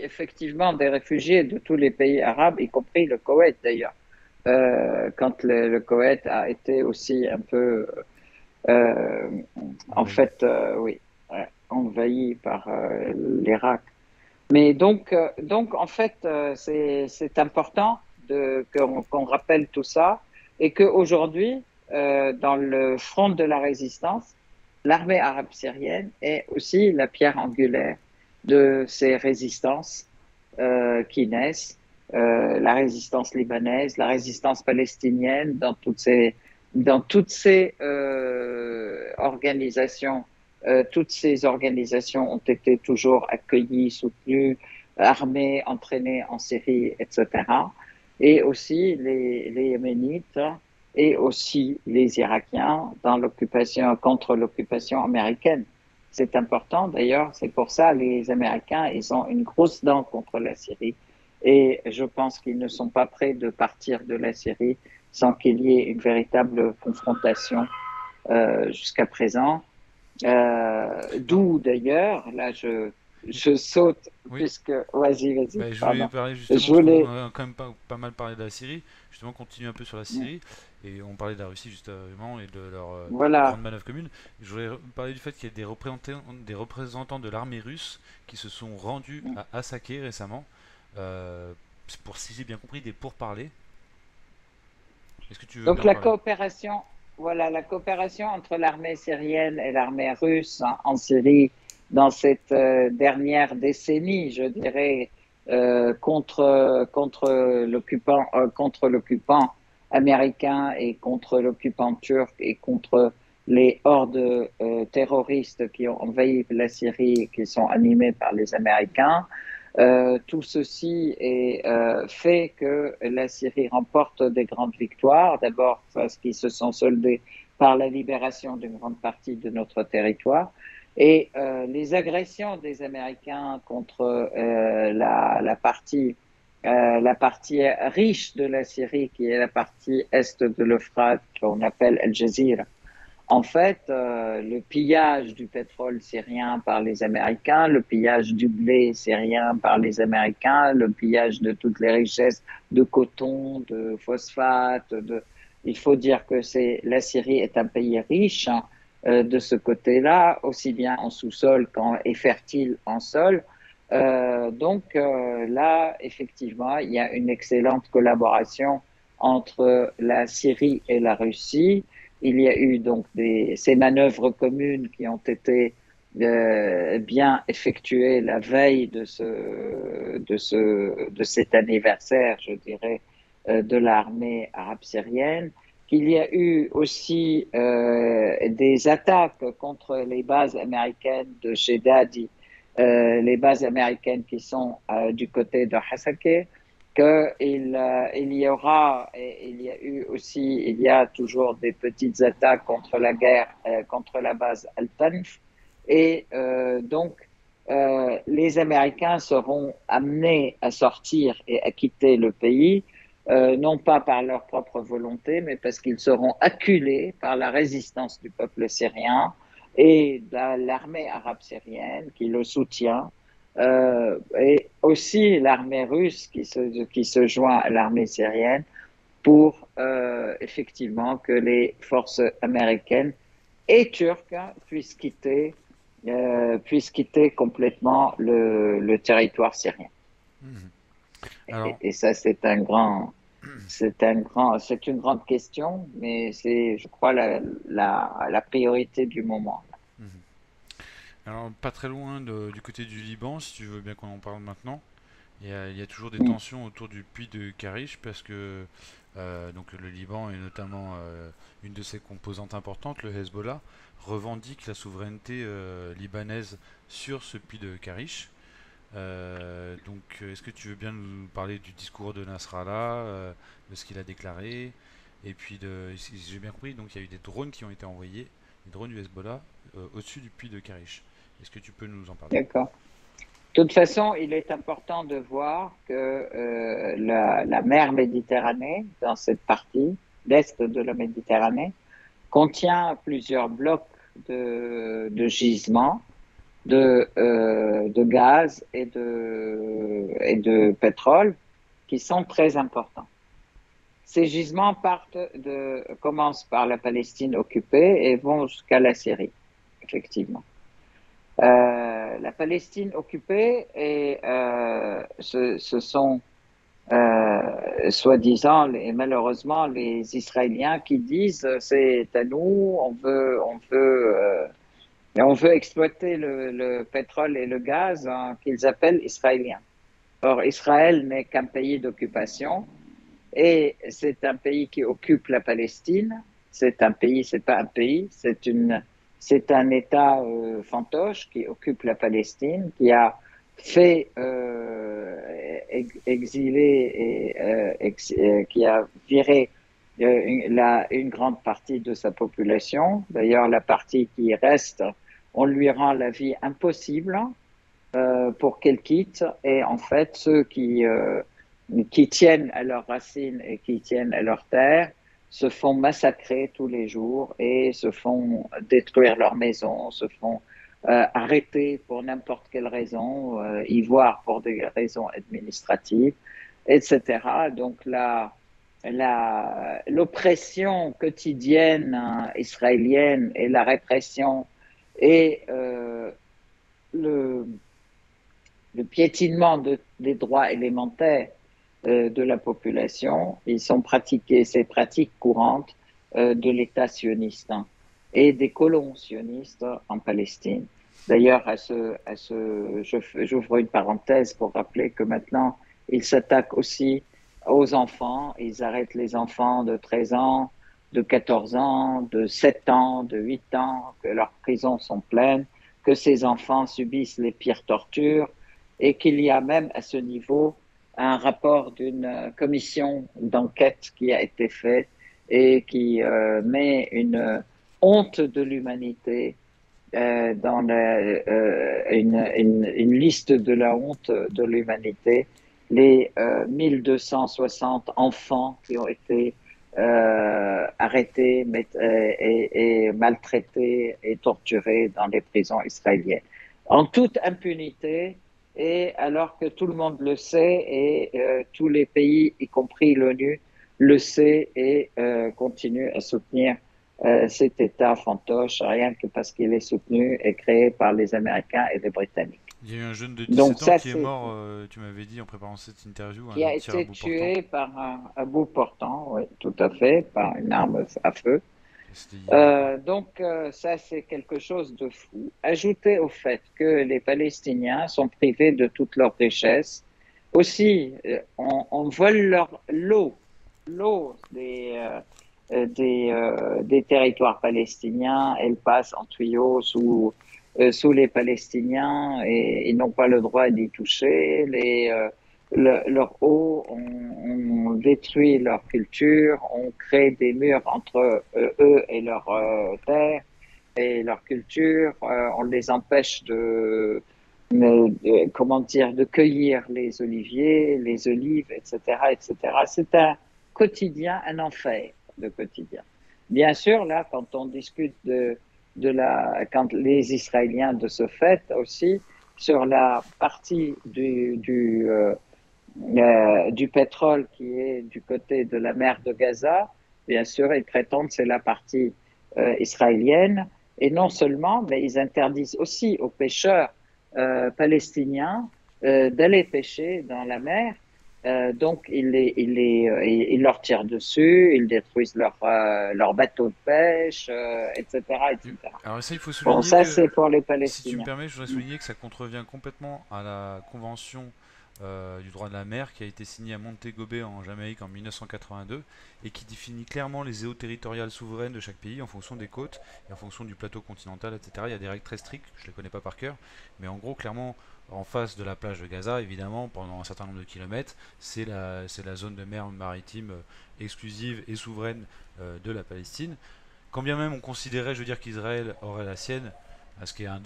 effectivement des réfugiés de tous les pays arabes, y compris le Koweït d'ailleurs. Quand le Koweït a été aussi un peu, euh, en envahi. fait, oui, ouais, envahi par l'Irak. Mais donc en fait, c'est important qu'on rappelle tout ça et qu'aujourd'hui, dans le front de la résistance, l'armée arabe syrienne est aussi la pierre angulaire de ces résistances qui naissent, la résistance libanaise, la résistance palestinienne, dans toutes ces organisations. Toutes ces organisations ont été toujours accueillies, soutenues, armées, entraînées en Syrie, etc. Et aussi les Yéménites et aussi les Irakiens dans l'occupation, contre l'occupation américaine. C'est important d'ailleurs, c'est pour ça les Américains, ils ont une grosse dent contre la Syrie et je pense qu'ils ne sont pas prêts de partir de la Syrie sans qu'il y ait une véritable confrontation jusqu'à présent. Non, D'où d'ailleurs, là je saute oui, puisque, vas-y, bah, je voulais pardon. parler Je justement, parce qu'on voulais, a quand même pas mal parlé de la Syrie, justement continuer un peu sur la Syrie, et on parlait de la Russie justement et de leur grande voilà. manœuvre commune. Je voulais parler du fait qu'il y a des représentants de l'armée russe qui se sont rendus à Assaké récemment, euh, pour, si j'ai bien compris, des pourparlers. Est-ce que tu veux Donc bien en parler? la coopération entre l'armée syrienne et l'armée russe en Syrie dans cette dernière décennie, je dirais, contre l'occupant américain et contre l'occupant turc et contre les hordes terroristes qui ont envahi la Syrie et qui sont animées par les Américains. Tout ceci fait que la Syrie remporte des grandes victoires, d'abord parce qu'ils se sont soldés par la libération d'une grande partie de notre territoire. Et les agressions des Américains contre la partie riche de la Syrie, qui est la partie est de l'Euphrate, qu'on appelle El Jazira, en fait, le pillage du pétrole syrien par les Américains, le pillage du blé syrien par les Américains, le pillage de toutes les richesses de coton, de phosphate, il faut dire que la Syrie est un pays riche hein, de ce côté-là, aussi bien en sous-sol qu'en et fertile en sol. Là, effectivement, il y a une excellente collaboration entre la Syrie et la Russie. Il y a eu donc ces manœuvres communes qui ont été bien effectuées la veille de cet anniversaire, je dirais, de l'armée arabe syrienne. Qu'il y a eu aussi des attaques contre les bases américaines de Shedadi, les bases américaines qui sont du côté de Hasakeh, il y aura, et il y a eu aussi, il y a toujours des petites attaques contre la guerre, contre la base Al-Tanf. Et les Américains seront amenés à sortir et à quitter le pays, non pas par leur propre volonté, mais parce qu'ils seront acculés par la résistance du peuple syrien et de l'armée arabe syrienne qui le soutient et aussi l'armée russe qui se joint à l'armée syrienne pour effectivement que les forces américaines et turques puissent quitter complètement le territoire syrien. Mhm. Alors, Et ça, c'est un grand. C'est une grande question, mais c'est, je crois, la priorité du moment. Mhm. Alors, pas très loin du côté du Liban, si tu veux bien qu'on en parle maintenant. Il y a toujours des Mm. tensions autour du puits de Karish parce que donc le Liban et notamment une de ses composantes importantes, le Hezbollah, revendique la souveraineté libanaise sur ce puits de Karish. Est-ce que tu veux bien nous parler du discours de Nasrallah, de ce qu'il a déclaré, et puis si j'ai bien compris, donc il y a eu des drones qui ont été envoyés, des drones du Hezbollah, au-dessus du puits de Karish. Est-ce que tu peux nous en parler? D'accord. De toute façon, il est important de voir que la mer Méditerranée, dans cette partie, l'est de la Méditerranée, contient plusieurs blocs de gisements de gaz et de pétrole qui sont très importants. Ces gisements commencent par la Palestine occupée et vont jusqu'à la Syrie, effectivement. La Palestine occupée ce sont soi-disant et malheureusement les Israéliens qui disent c'est à nous, on veut exploiter le pétrole et le gaz hein, qu'ils appellent israéliens. Or, Israël n'est qu'un pays d'occupation et c'est un pays qui occupe la Palestine. C'est un pays, c'est pas un pays, c'est un État fantoche qui occupe la Palestine, qui a fait exiler qui a viré une grande partie de sa population. D'ailleurs, la partie qui reste, on lui rend la vie impossible pour qu'elle quitte. Et en fait, ceux qui tiennent à leurs racines et qui tiennent à leur terre se font massacrer tous les jours et se font détruire leurs maisons, se font arrêter pour n'importe quelle raison, y voir pour des raisons administratives, etc. Donc l'oppression quotidienne israélienne et la répression et le, le piétinement des droits élémentaires de la population, ils sont pratiqués, ces pratiques courantes de l'État sioniste hein, et des colons sionistes en Palestine. D'ailleurs, j'ouvre une parenthèse pour rappeler que maintenant, ils s'attaquent aussi aux enfants. Ils arrêtent les enfants de 13 ans, de 14 ans, de 7 ans, de 8 ans, que leurs prisons sont pleines, que ces enfants subissent les pires tortures et qu'il y a même à ce niveau un rapport d'une commission d'enquête qui a été fait et qui met une honte de l'humanité dans une liste de la honte de l'humanité, les 1260 enfants qui ont été arrêtés et maltraités et torturés dans les prisons israéliennes. En toute impunité, et alors que tout le monde le sait et tous les pays, y compris l'ONU, le sait et continue à soutenir cet État fantoche, rien que parce qu'il est soutenu et créé par les Américains et les Britanniques. Il y a eu un jeune de Donc 17 ans ça, qui est c'est mort, tu m'avais dit en préparant cette interview, qui un a tir à été bout portant. tué par un bout portant, oui, tout à fait, par une arme à feu. C'était hier, je crois. Ça, c'est quelque chose de fou. Ajouté au fait que les Palestiniens sont privés de toutes leurs richesses. Aussi, on vole l'eau des territoires palestiniens. Elle passe en tuyau sous les Palestiniens et ils n'ont pas le droit d'y toucher. Leur eau, on détruit leur culture, on crée des murs entre eux et leur terre et leur culture, on les empêche comment dire, de cueillir les oliviers, les olives, etc., etc. C'est un quotidien, un enfer de quotidien. Bien sûr, là, quand on discute quand les Israéliens de ce fait aussi, sur la partie du pétrole qui est du côté de la mer de Gaza, bien sûr, ils prétendent que c'est la partie israélienne. Et non seulement, mais ils interdisent aussi aux pêcheurs palestiniens d'aller pêcher dans la mer Donc, ils leur tirent dessus, ils détruisent leur bateaux de pêche, etc., etc. Alors ça, il faut Bon, souligner ça, que, c'est pour les si tu me Palestiniens. permets, je voudrais souligner que ça contrevient complètement à la convention du droit de la mer qui a été signée à Montego Bay en Jamaïque en 1982 et qui définit clairement les eaux territoriales souveraines de chaque pays en fonction des côtes et en fonction du plateau continental, etc. Il y a des règles très strictes, je ne les connais pas par cœur, mais en gros, clairement, en face de la plage de Gaza, évidemment, pendant un certain nombre de kilomètres, c'est la zone de mer maritime exclusive et souveraine de la Palestine. Quand bien même on considérait, je veux dire, qu'Israël aurait la sienne, ce qui est un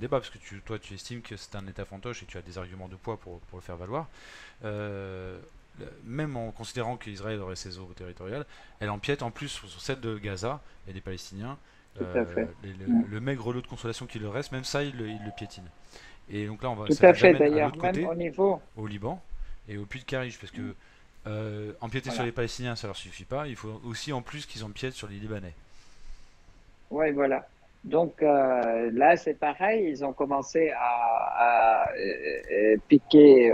débat, parce que toi tu estimes que c'est un État fantoche et tu as des arguments de poids pour le faire valoir, euh, même en considérant qu'Israël aurait ses eaux territoriales, elle empiète en plus sur celle de Gaza et des Palestiniens. Tout à fait. Mm. Le maigre lot de consolation qu'il leur reste, même ça, il le piétine. Et donc là, Tout ça à nous fait. amène à D'ailleurs, l'autre même côté, au niveau. au Liban et au puits de Karish, parce que empiéter sur Voilà. les Palestiniens, ça leur suffit pas, il faut aussi en plus qu'ils empiètent sur les Libanais. Oui, voilà. Donc là, c'est pareil. Ils ont commencé à piquer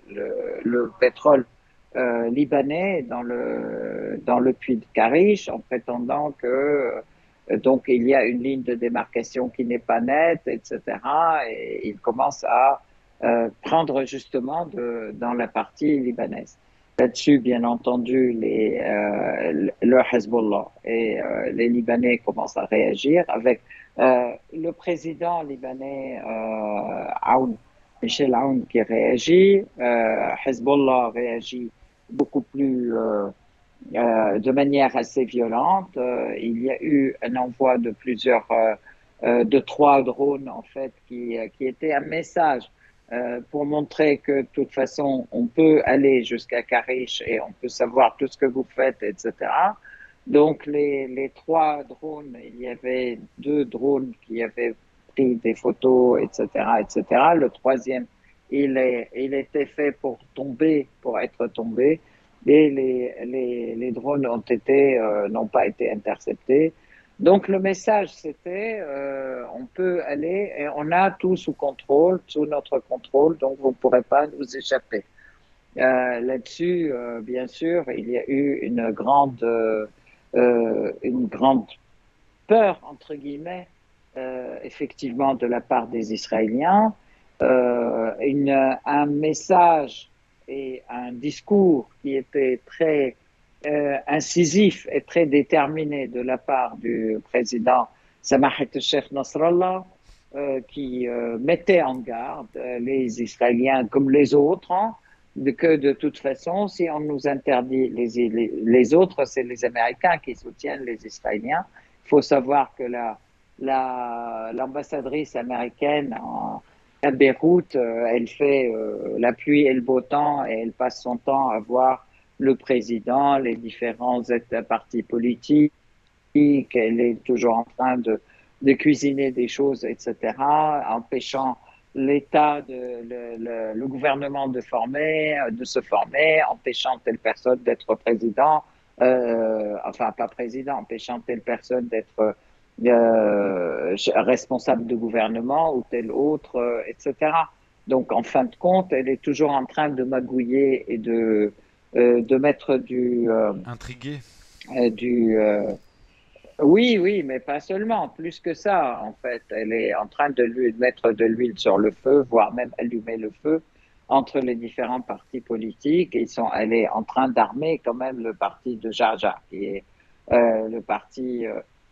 le pétrole libanais dans le puits de Karish en prétendant que donc il y a une ligne de démarcation qui n'est pas nette, etc. Et ils commencent à prendre justement dans la partie libanaise. Là-dessus, bien entendu, le Hezbollah et les Libanais commencent à réagir avec le président libanais Aoun, Michel Aoun qui réagit. Hezbollah réagit beaucoup plus de manière assez violente. Il y a eu un envoi de de 3 drones en fait, qui étaient un message pour montrer que de toute façon, on peut aller jusqu'à Karish et on peut savoir tout ce que vous faites, etc. Donc, les 3 drones, il y avait 2 drones qui avaient pris des photos, etc., etc. Le troisième, il était fait pour tomber, pour être tombé, et les drones n'ont pas été interceptés. Donc le message c'était on peut aller et on a tout sous contrôle, sous notre contrôle, donc vous ne pourrez pas nous échapper. Là-dessus, bien sûr, il y a eu une grande peur entre guillemets, effectivement de la part des Israéliens, un message et un discours qui était très incisif et très déterminé de la part du président Samahat Sheikh Nasrallah, qui mettait en garde les Israéliens comme les autres, hein, que de toute façon, si on nous interdit les autres, c'est les Américains qui soutiennent les Israéliens. Il faut savoir que l'ambassadrice américaine à Beyrouth, elle fait la pluie et le beau temps et elle passe son temps à voir le président, les différents partis politiques, elle est toujours en train de cuisiner des choses, etc., empêchant l'État, le gouvernement de se former, empêchant telle personne d'être président, enfin pas président, empêchant telle personne d'être responsable de gouvernement ou tel autre, etc. Donc en fin de compte, elle est toujours en train de magouiller et de mettre Intrigué. du oui, oui, mais pas seulement, plus que ça, en fait. Elle est en train de lui mettre de l'huile sur le feu, voire même allumer le feu entre les différents partis politiques. Elle est en train d'armer quand même le parti de Jaja, qui est le parti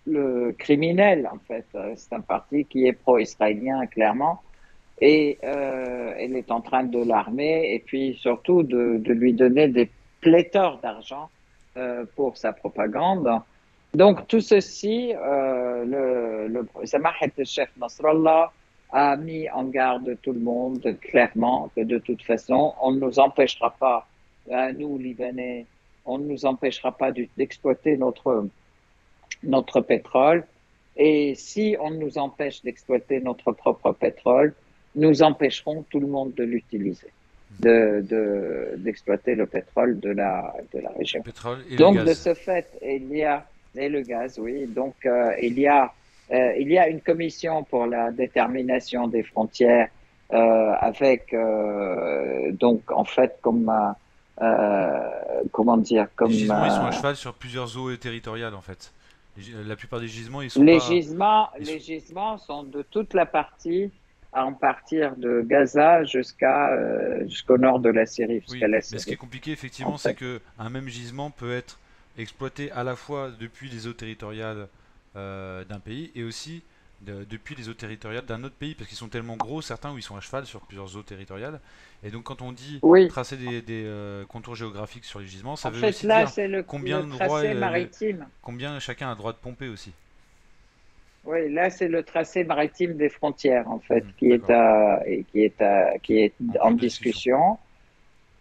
le criminel, en fait. C'est un parti qui est pro-israélien, clairement. Et elle est en train de l'armer et puis surtout de lui donner des pléthores d'argent pour sa propagande. Donc, tout ceci, Samahat el-Chef Nasrallah a mis en garde tout le monde clairement que de toute façon, on ne nous empêchera pas, nous, Libanais, on ne nous empêchera pas d'exploiter notre pétrole. Et si on nous empêche d'exploiter notre propre pétrole, nous empêcherons tout le monde de l'utiliser, d'exploiter le pétrole de la Le région. pétrole et le Donc, de gaz. ce fait, et le gaz, oui. Donc, il y a une commission pour la détermination des frontières avec, donc, en fait, comme comment dire, Les comme gisements, ils sont à cheval sur plusieurs eaux territoriales en fait. La plupart des gisements, ils sont les pas. gisements, Ils sont... les gisements sont de toute la partie, à en partir de Gaza jusqu'au nord de la Syrie, jusqu'à Oui, la mais ce qui est Syrie, compliqué en effectivement, c'est fait. que un même gisement peut être exploité à la fois depuis les eaux territoriales d'un pays et aussi depuis les eaux territoriales d'un autre pays, parce qu'ils sont tellement gros, certains où ils sont à cheval sur plusieurs eaux territoriales. Et donc quand on dit Oui, tracer des contours géographiques sur les gisements, ça en veut fait, aussi là, dire c'est combien le de droits, tracé maritime. combien chacun a le droit de pomper aussi. Oui, là, c'est le tracé maritime des frontières, en fait, Mhm, d'accord, qui est en en cours de discussion. discussion.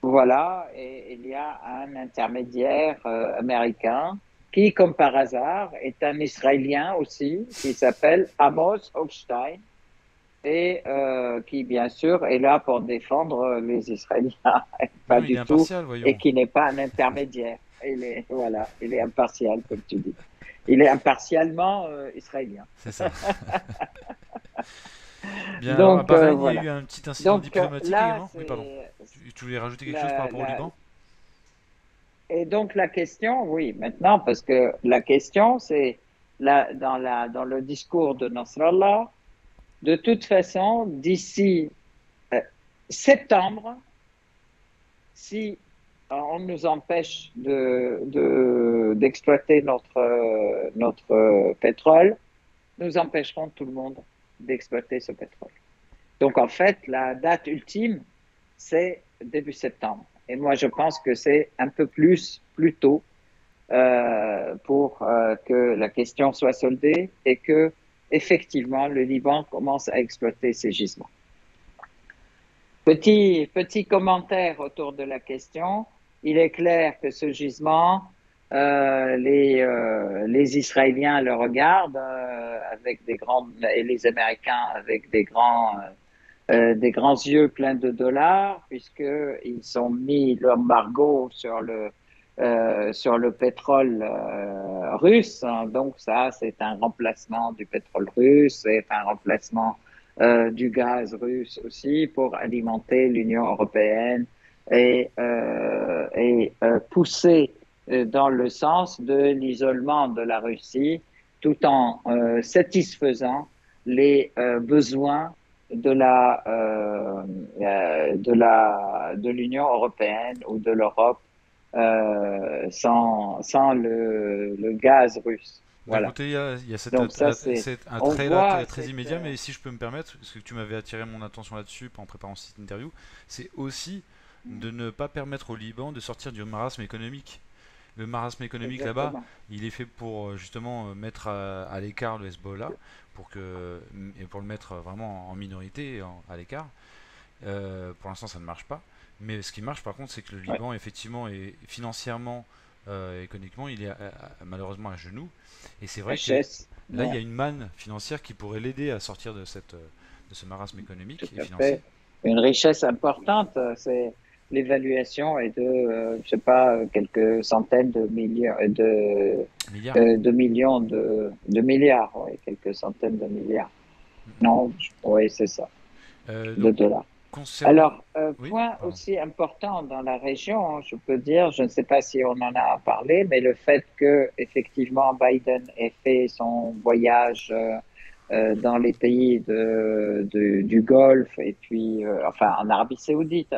Voilà, et il y a un intermédiaire américain qui, comme par hasard, est un Israélien aussi, qui s'appelle Amos Hochstein, et qui, bien sûr, est là pour défendre les Israéliens, et Mais pas non, il est du tout, impartial, et voyons. qui n'est pas un intermédiaire. Voilà, il est impartial, comme tu dis. Il est impartialement israélien. C'est ça. Bien, alors à Donc, Bahreïn, il y a voilà. eu un petit incident Donc, diplomatique là, également? Oui, pardon. c'est Tu voulais rajouter quelque chose par la, rapport au la, Liban? et donc la question, oui, maintenant, parce que la question, c'est dans le discours de Nasrallah, de toute façon, d'ici euh, septembre, si on nous empêche d'exploiter notre pétrole, nous empêcherons tout le monde d'exploiter ce pétrole. Donc en fait, la date ultime, c'est début septembre. Et moi, je pense que c'est un peu plus tôt pour que la question soit soldée et que effectivement le Liban commence à exploiter ses gisements. Petit commentaire autour de la question. Il est clair que ce gisement, les Israéliens le regardent avec des grands et les Américains avec des grands yeux pleins de dollars, puisqu'ils ont mis l'embargo sur le pétrole russe. Donc ça, c'est un remplacement du pétrole russe, c'est un remplacement du gaz russe aussi pour alimenter l'Union européenne et pousser dans le sens de l'isolement de la Russie tout en satisfaisant les besoins de l'Union européenne ou de l'Europe sans le gaz russe. D'un Voilà. côté, il y a Donc ça, c'est, un on trait là voit très immédiat, mais si je peux me permettre, parce que tu m'avais attiré mon attention là-dessus en préparant cette interview, c'est aussi de ne pas permettre au Liban de sortir du marasme économique. Le marasme économique là-bas, exactement. il est fait pour justement mettre à l'écart le Hezbollah, et pour le mettre vraiment en minorité, à l'écart. Pour l'instant, ça ne marche pas. Mais ce qui marche par contre, c'est que le Ouais. Liban, effectivement, est financièrement, économiquement, il est malheureusement à genoux. Et c'est vrai que HS, là, il y ouais, a une manne financière qui pourrait l'aider à sortir de ce marasme tout économique et à financier. fait. Une richesse importante, c'est l'évaluation est de, je sais pas, quelques centaines Milliards. de millions de milliards, ouais, quelques centaines de milliards. Non, oui, c'est ça, de Donc, dollars. concernant. Alors, Oui, point pardon. aussi important dans la région, je peux dire, je ne sais pas si on en a parlé, mais le fait que effectivement Biden ait fait son voyage dans les pays du Golfe et puis enfin en Arabie Saoudite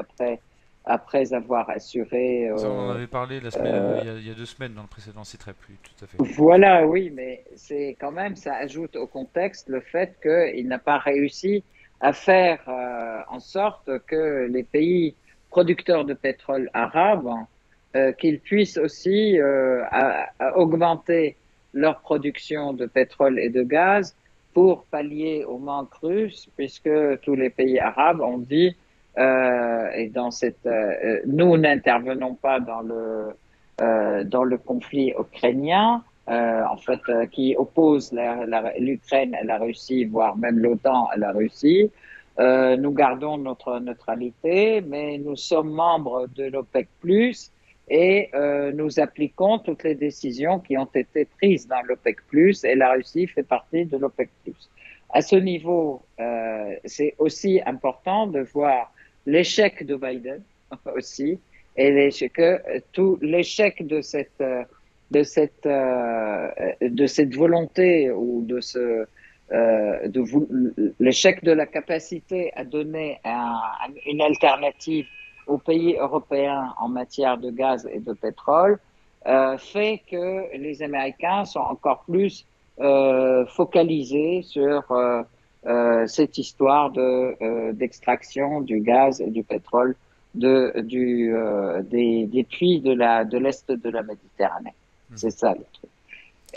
après avoir assuré Ça, on en avait parlé la semaine, euh, il y a 2 semaines dans le précédent site Rep, oui, tout à fait. voilà, oui, mais c'est quand même, ça ajoute au contexte le fait qu'il n'a pas réussi à faire en sorte que les pays producteurs de pétrole arabes, qu'ils puissent aussi à augmenter leur production de pétrole et de gaz pour pallier au manque russe, puisque tous les pays arabes ont dit, nous n'intervenons pas dans le conflit ukrainien, en fait, qui oppose l'Ukraine à la Russie, voire même l'OTAN à la Russie. Nous gardons notre neutralité, mais nous sommes membres de l'OPEC+, et nous appliquons toutes les décisions qui ont été prises dans l'OPEC+, et la Russie fait partie de l'OPEC+. À ce niveau, c'est aussi important de voir l'échec de Biden aussi, et tout l'échec de cette volonté ou l'échec de la capacité à donner une alternative aux pays européens en matière de gaz et de pétrole fait que les Américains sont encore plus focalisés sur cette histoire d'extraction du gaz et du pétrole des puits de l'Est de la Méditerranée. C'est Mhm. ça le truc.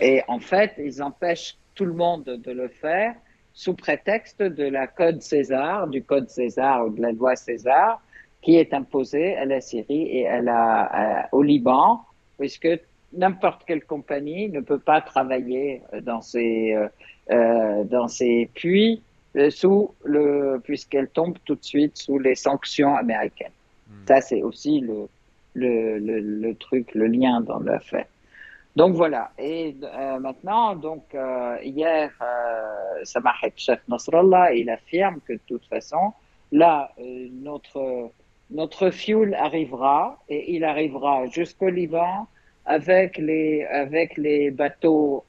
Et en fait, ils empêchent tout le monde de le faire sous prétexte de la Code César, du Code César ou de la loi César, qui est imposée à la Syrie et au Liban, puisque n'importe quelle compagnie ne peut pas travailler dans ces puits puisqu'elle tombe tout de suite sous les sanctions américaines. Mhm. Ça, c'est aussi le truc, le lien dans l'affaire. Donc voilà. Et maintenant, hier, Samah Chef Nasrallah, il affirme que de toute façon, là, notre fuel arrivera et il arrivera jusqu'au Liban avec les bateaux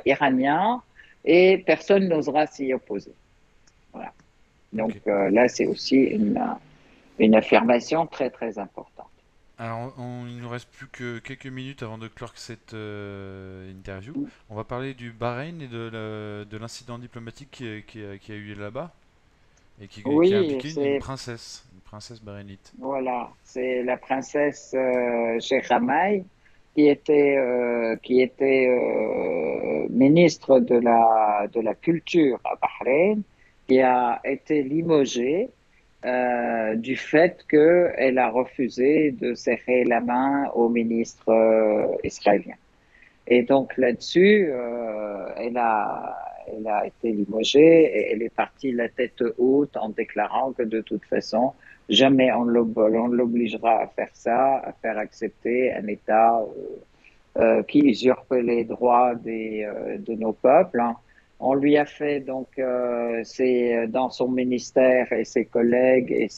iraniens et personne n'osera s'y opposer. Voilà. Donc Ok. là, c'est aussi une affirmation très, très importante. Alors, il nous reste plus que quelques minutes avant de clore cette interview. On va parler du Bahreïn et de l'incident diplomatique qui a eu lieu là-bas et qui a Oui, impliqué une princesse bahreïnite. voilà, c'est la princesse Sheikh Hamay qui était ministre de la culture à Bahreïn, qui a été limogée du fait qu'elle a refusé de serrer la main au ministre israélien. Et donc là-dessus, elle a été limogée et elle est partie la tête haute en déclarant que de toute façon, jamais on l'obligera à faire ça, à faire accepter un État qui usurpe les droits de nos peuples, hein. On lui a fait donc, dans son ministère et ses collègues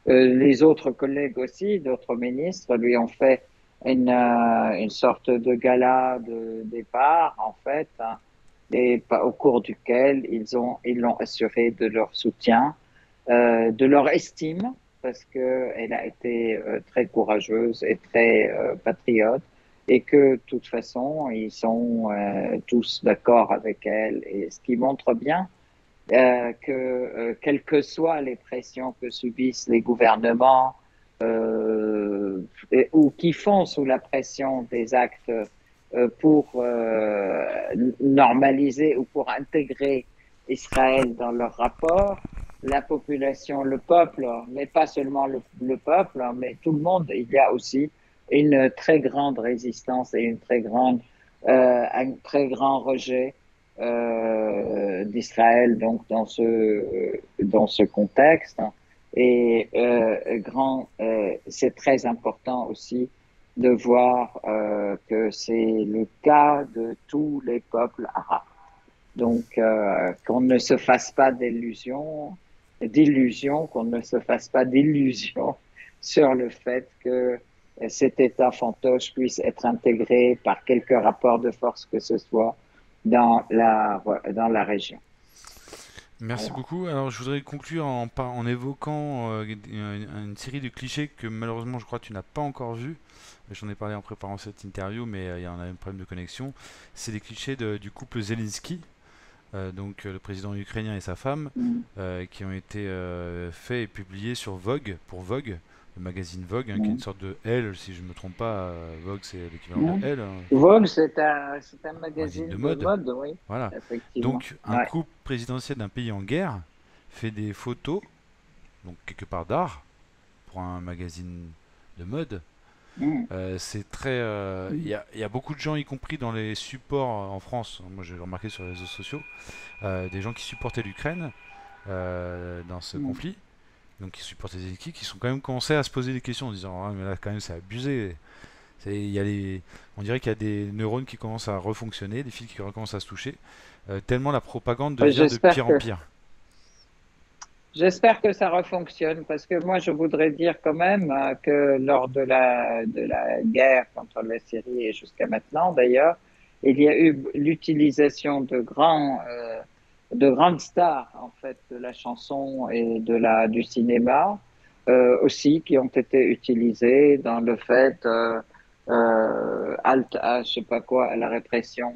les autres collègues aussi, d'autres ministres, lui ont fait une sorte de gala de départ, en fait, hein, au cours duquel ils l'ont assuré de leur soutien, de leur estime, parce qu'elle a été très courageuse et très patriote, et que de toute façon, ils sont tous d'accord avec elle, et ce qui montre bien quelles que soient les pressions que subissent les gouvernements ou qui font sous la pression des actes pour normaliser ou pour intégrer Israël dans leur rapport, la population, le peuple, mais pas seulement le peuple, mais tout le monde, il y a aussi une très grande résistance et un très grand rejet d'Israël donc dans ce contexte. Et c'est très important aussi de voir que c'est le cas de tous les peuples arabes. Donc qu'on ne se fasse pas d'illusions, qu'on ne se fasse pas d'illusions sur le fait que cet État fantoche puisse être intégré par quelque rapport de force que ce soit dans la région. Merci Voilà. beaucoup. Alors, je voudrais conclure en évoquant une série de clichés que malheureusement, je crois, tu n'as pas encore vu. J'en ai parlé en préparant cette interview, mais il y en a un problème de connexion. C'est les clichés du couple Zelensky, donc le président ukrainien et sa femme, Mm. qui ont été faits et publiés sur Vogue, pour Vogue, le magazine Vogue, hein, qui est une Mm. sorte de Elle, si je ne me trompe pas. Vogue, c'est l'équivalent de Mm. Elle, hein, Vogue, c'est un magazine de magazine de mode. mode, oui, Voilà. effectivement. Donc, un Ouais. couple présidentiel d'un pays en guerre fait des photos, donc quelque part d'art, pour un magazine de mode. Mm. C'est très. Mm. Il y a beaucoup de gens, y compris dans les supports en France, moi j'ai remarqué sur les réseaux sociaux, des gens qui supportaient l'Ukraine dans ce Mm. conflit, donc qui supportaient les équipes, qui sont quand même commencé à se poser des questions en disant ah, mais là quand même c'est abusé. On dirait qu'il y a des neurones qui commencent à refonctionner, des fils qui recommencent à se toucher, tellement la propagande devient de J'espère pire en que pire. J'espère que ça refonctionne parce que moi, je voudrais dire quand même que lors de la guerre contre la Syrie et jusqu'à maintenant d'ailleurs, il y a eu l'utilisation de grandes stars en fait de la chanson et du cinéma aussi qui ont été utilisées dans le fait halte à je sais pas quoi à la répression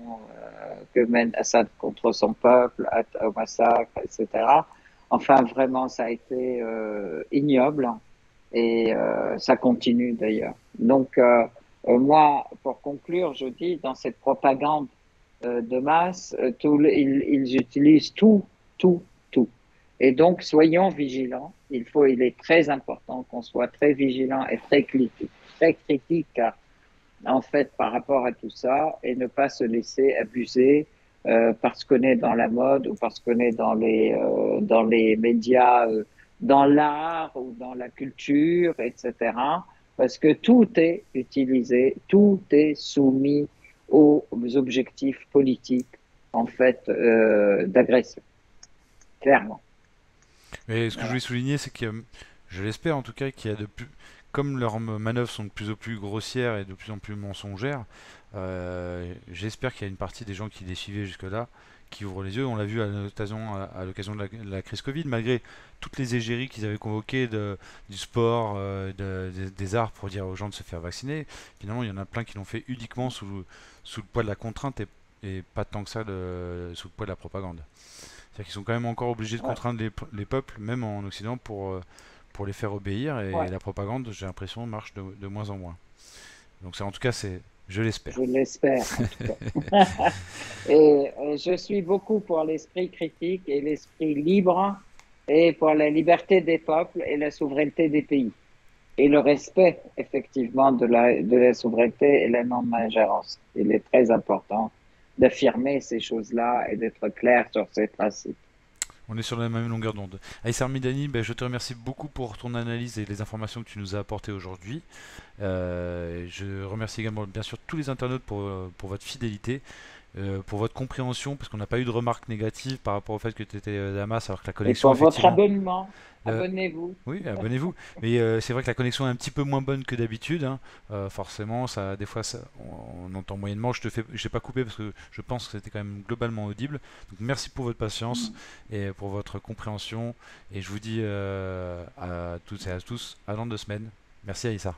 que mène Assad contre son peuple, au massacre, etc. Enfin, vraiment, ça a été ignoble et ça continue d'ailleurs. Donc, moi, pour conclure, je dis, dans cette propagande de masse, ils utilisent tout, tout, tout. Et donc, soyons vigilants. Il est très important qu'on soit très vigilant et très critique en fait, par rapport à tout ça et ne pas se laisser abuser parce qu'on est dans la mode ou parce qu'on est dans les médias, dans l'art ou dans la culture, etc. Parce que tout est utilisé, tout est soumis aux objectifs politiques, en fait, d'agression, clairement. Mais ce que je Voilà. voulais souligner, c'est que je l'espère en tout cas qu'il y a de plus, comme leurs manœuvres sont de plus en plus grossières et de plus en plus mensongères, j'espère qu'il y a une partie des gens qui les suivaient jusque-là qui ouvrent les yeux. On l'a vu à l'occasion de la crise Covid, malgré toutes les égéries qu'ils avaient convoquées du sport, des arts pour dire aux gens de se faire vacciner. Finalement, il y en a plein qui l'ont fait uniquement sous le poids de la contrainte et pas tant que ça sous le poids de la propagande. C'est-à-dire qu'ils sont quand même encore obligés de Ouais, contraindre les peuples, même en Occident, pour les faire obéir. Et ouais. la propagande, j'ai l'impression, marche de moins en moins. Donc ça, en tout cas, je Je l'espère. l'espère, en tout cas. Et je suis beaucoup pour l'esprit critique et l'esprit libre et pour la liberté des peuples et la souveraineté des pays. Et le respect, effectivement, de la souveraineté et la non-ingérence. Il est très important d'affirmer ces choses-là et d'être clair sur ces principes. On est sur la même longueur d'onde. Aïssar Midani, ben, je te remercie beaucoup pour ton analyse et les informations que tu nous as apportées aujourd'hui. Je remercie également, bien sûr, tous les internautes pour votre fidélité. Pour votre compréhension, parce qu'on n'a pas eu de remarques négatives par rapport au fait que tu étais Damas, alors que la Et connexion, pour votre effectivement, abonnement, euh, abonnez-vous. oui, abonnez-vous. Mais c'est vrai que la connexion est un petit peu moins bonne que d'habitude, hein. Forcément, ça, des fois, on entend moyennement. Je t'ai pas coupé parce que je pense que c'était quand même globalement audible. Donc merci pour votre patience et pour votre compréhension. Et je vous dis à toutes et à tous à dans 2 semaines. Merci Aïssa.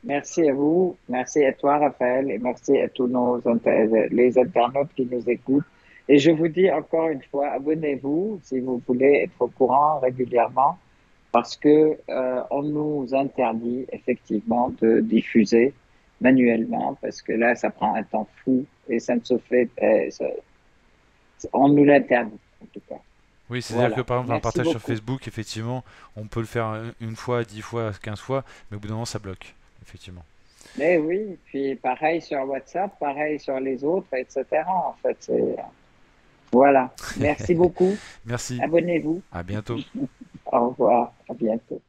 Merci à vous, merci à toi, Raphaël, et merci à tous les internautes qui nous écoutent. Et je vous dis encore une fois, abonnez-vous si vous voulez être au courant régulièrement, parce que on nous interdit effectivement de diffuser manuellement, parce que là, ça prend un temps fou et ça ne se fait, on nous l'interdit en tout cas. Oui, c'est-à-dire que Voilà. par exemple, un Merci partage sur beaucoup. Facebook, effectivement, on peut le faire une fois, 10 fois, 15 fois, mais au bout d'un moment, ça bloque, effectivement. Mais oui, puis pareil sur WhatsApp, pareil sur les autres, etc. En fait, voilà. Merci beaucoup. Merci, Abonnez-vous. à bientôt. Au revoir. À bientôt.